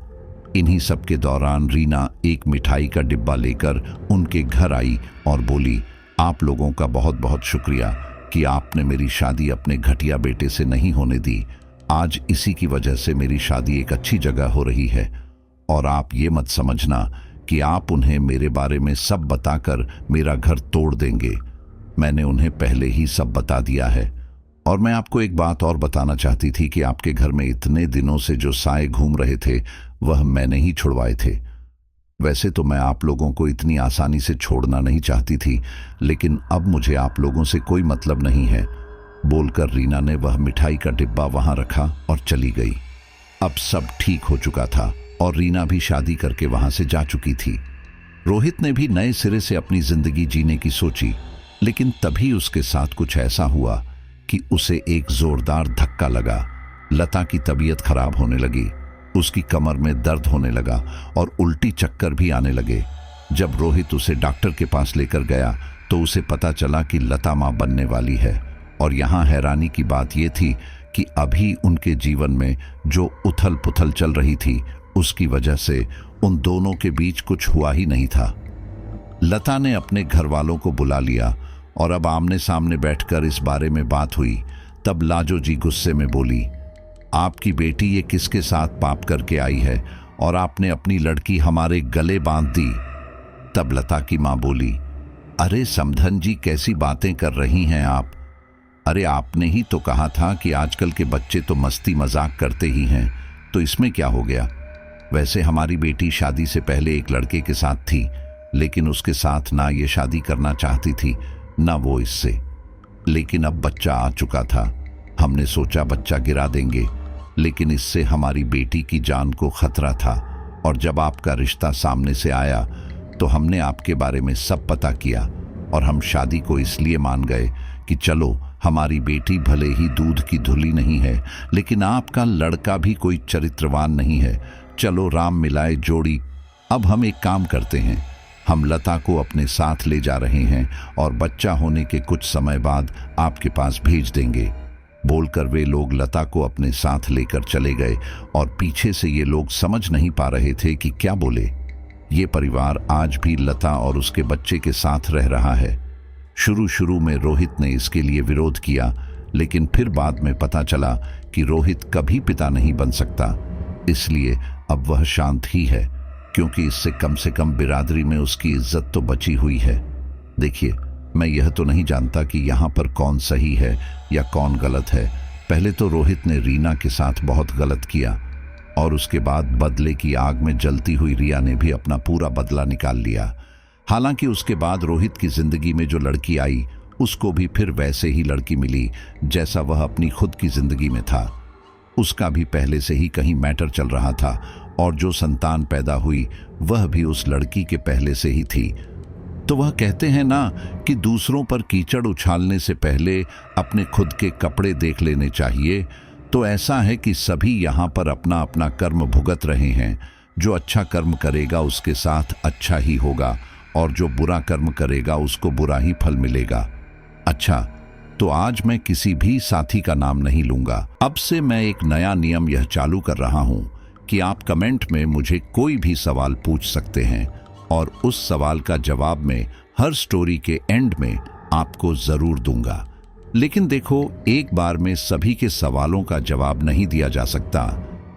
[SPEAKER 1] इन्हीं सब के दौरान रीना एक मिठाई का डिब्बा लेकर उनके घर आई और बोली, आप लोगों का बहुत बहुत शुक्रिया कि आपने मेरी शादी अपने घटिया बेटे से नहीं होने दी। आज इसी की वजह से मेरी शादी एक अच्छी जगह हो रही है और आप ये मत समझना कि आप उन्हें मेरे बारे में सब बताकर मेरा घर तोड़ देंगे। मैंने उन्हें पहले ही सब बता दिया है। और मैं आपको एक बात और बताना चाहती थी कि आपके घर में इतने दिनों से जो साए घूम रहे थे वह मैंने ही छुड़वाए थे। वैसे तो मैं आप लोगों को इतनी आसानी से छोड़ना नहीं चाहती थी, लेकिन अब मुझे आप लोगों से कोई मतलब नहीं है, बोलकर रीना ने वह मिठाई का डिब्बा वहां रखा और चली गई। अब सब ठीक हो चुका था और रीना भी शादी करके वहां से जा चुकी थी। रोहित ने भी नए सिरे से अपनी जिंदगी जीने की सोची, लेकिन तभी उसके साथ कुछ ऐसा हुआ कि उसे एक जोरदार धक्का लगा। लता की तबीयत खराब होने लगी, उसकी कमर में दर्द होने लगा और उल्टी चक्कर भी आने लगे। जब रोहित उसे डॉक्टर के पास लेकर गया तो उसे पता चला कि लता मां बनने वाली है। और यहाँ हैरानी की बात यह थी कि अभी उनके जीवन में जो उथल पुथल चल रही थी उसकी वजह से उन दोनों के बीच कुछ हुआ ही नहीं था। लता ने अपने घर वालों को बुला लिया और अब आमने सामने बैठकर इस बारे में बात हुई। तब लाजो जी गुस्से में बोली, आपकी बेटी ये किसके साथ पाप करके आई है और आपने अपनी लड़की हमारे गले बांध दी। तब लता की मां बोली, अरे समधन जी कैसी बातें कर रही हैं आप। अरे आपने ही तो कहा था कि आजकल के बच्चे तो मस्ती मजाक करते ही हैं, तो इसमें क्या हो गया। वैसे हमारी बेटी शादी से पहले एक लड़के के साथ थी, लेकिन उसके साथ ना ये शादी करना चाहती थी ना वो इससे। लेकिन अब बच्चा आ चुका था, हमने सोचा बच्चा गिरा देंगे, लेकिन इससे हमारी बेटी की जान को खतरा था। और जब आपका रिश्ता सामने से आया तो हमने आपके बारे में सब पता किया और हम शादी को इसलिए मान गए कि चलो हमारी बेटी भले ही दूध की धुली नहीं है, लेकिन आपका लड़का भी कोई चरित्रवान नहीं है। चलो राम मिलाए जोड़ी। अब हम एक काम करते हैं, हम लता को अपने साथ ले जा रहे हैं और बच्चा होने के कुछ समय बाद आपके पास भेज देंगे। बोलकर वे लोग लता को अपने साथ लेकर चले गए और पीछे से ये लोग समझ नहीं पा रहे थे कि क्या बोले। ये परिवार आज भी लता और उसके बच्चे के साथ रह रहा है। शुरू में रोहित ने इसके लिए विरोध किया, लेकिन फिर बाद में पता चला कि रोहित कभी पिता नहीं बन सकता, इसलिए अब वह शांत ही है, क्योंकि इससे कम बिरादरी में उसकी इज्जत तो बची हुई है। देखिए, मैं यह तो नहीं जानता कि यहाँ पर कौन सही है या कौन गलत है। पहले तो रोहित ने रीना के साथ बहुत गलत किया और उसके बाद बदले की आग में जलती हुई रिया ने भी अपना पूरा बदला निकाल लिया। हालांकि उसके बाद रोहित की जिंदगी में जो लड़की आई उसको भी फिर वैसे ही लड़की मिली जैसा वह अपनी खुद की जिंदगी में था। उसका भी पहले से ही कहीं मैटर चल रहा था और जो संतान पैदा हुई वह भी उस लड़की के पहले से ही थी। तो वह कहते हैं ना कि दूसरों पर कीचड़ उछालने से पहले अपने खुद के कपड़े देख लेने चाहिए। तो ऐसा है कि सभी यहाँ पर अपना अपना कर्म भुगत रहे हैं। जो अच्छा कर्म करेगा उसके साथ अच्छा ही होगा और जो बुरा कर्म करेगा उसको बुरा ही फल मिलेगा। अच्छा, तो आज मैं किसी भी साथी का नाम नहीं लूंगा। अब से मैं एक नया नियम यह चालू कर रहा हूं कि आप कमेंट में मुझे कोई भी सवाल पूछ सकते हैं और उस सवाल का जवाब मैं हर स्टोरी के एंड में आपको जरूर दूंगा। लेकिन देखो, एक बार में सभी के सवालों का जवाब नहीं दिया जा सकता।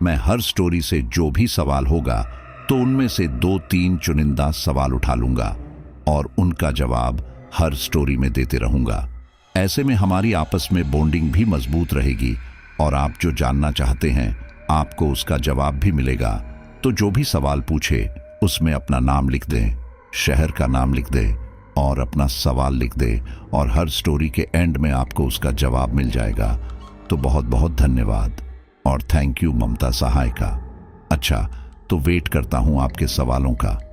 [SPEAKER 1] मैं हर स्टोरी से जो भी सवाल होगा तो उनमें से 2-3 चुनिंदा सवाल उठा लूंगा और उनका जवाब हर स्टोरी में देते रहूंगा। ऐसे में हमारी आपस में बॉन्डिंग भी मजबूत रहेगी और आप जो जानना चाहते हैं आपको उसका जवाब भी मिलेगा। तो जो भी सवाल पूछे उसमें अपना नाम लिख दें, शहर का नाम लिख दें और अपना सवाल लिख दें और हर स्टोरी के एंड में आपको उसका जवाब मिल जाएगा। तो बहुत बहुत धन्यवाद और थैंक यू ममता सहाय का। अच्छा, तो वेट करता हूं आपके सवालों का।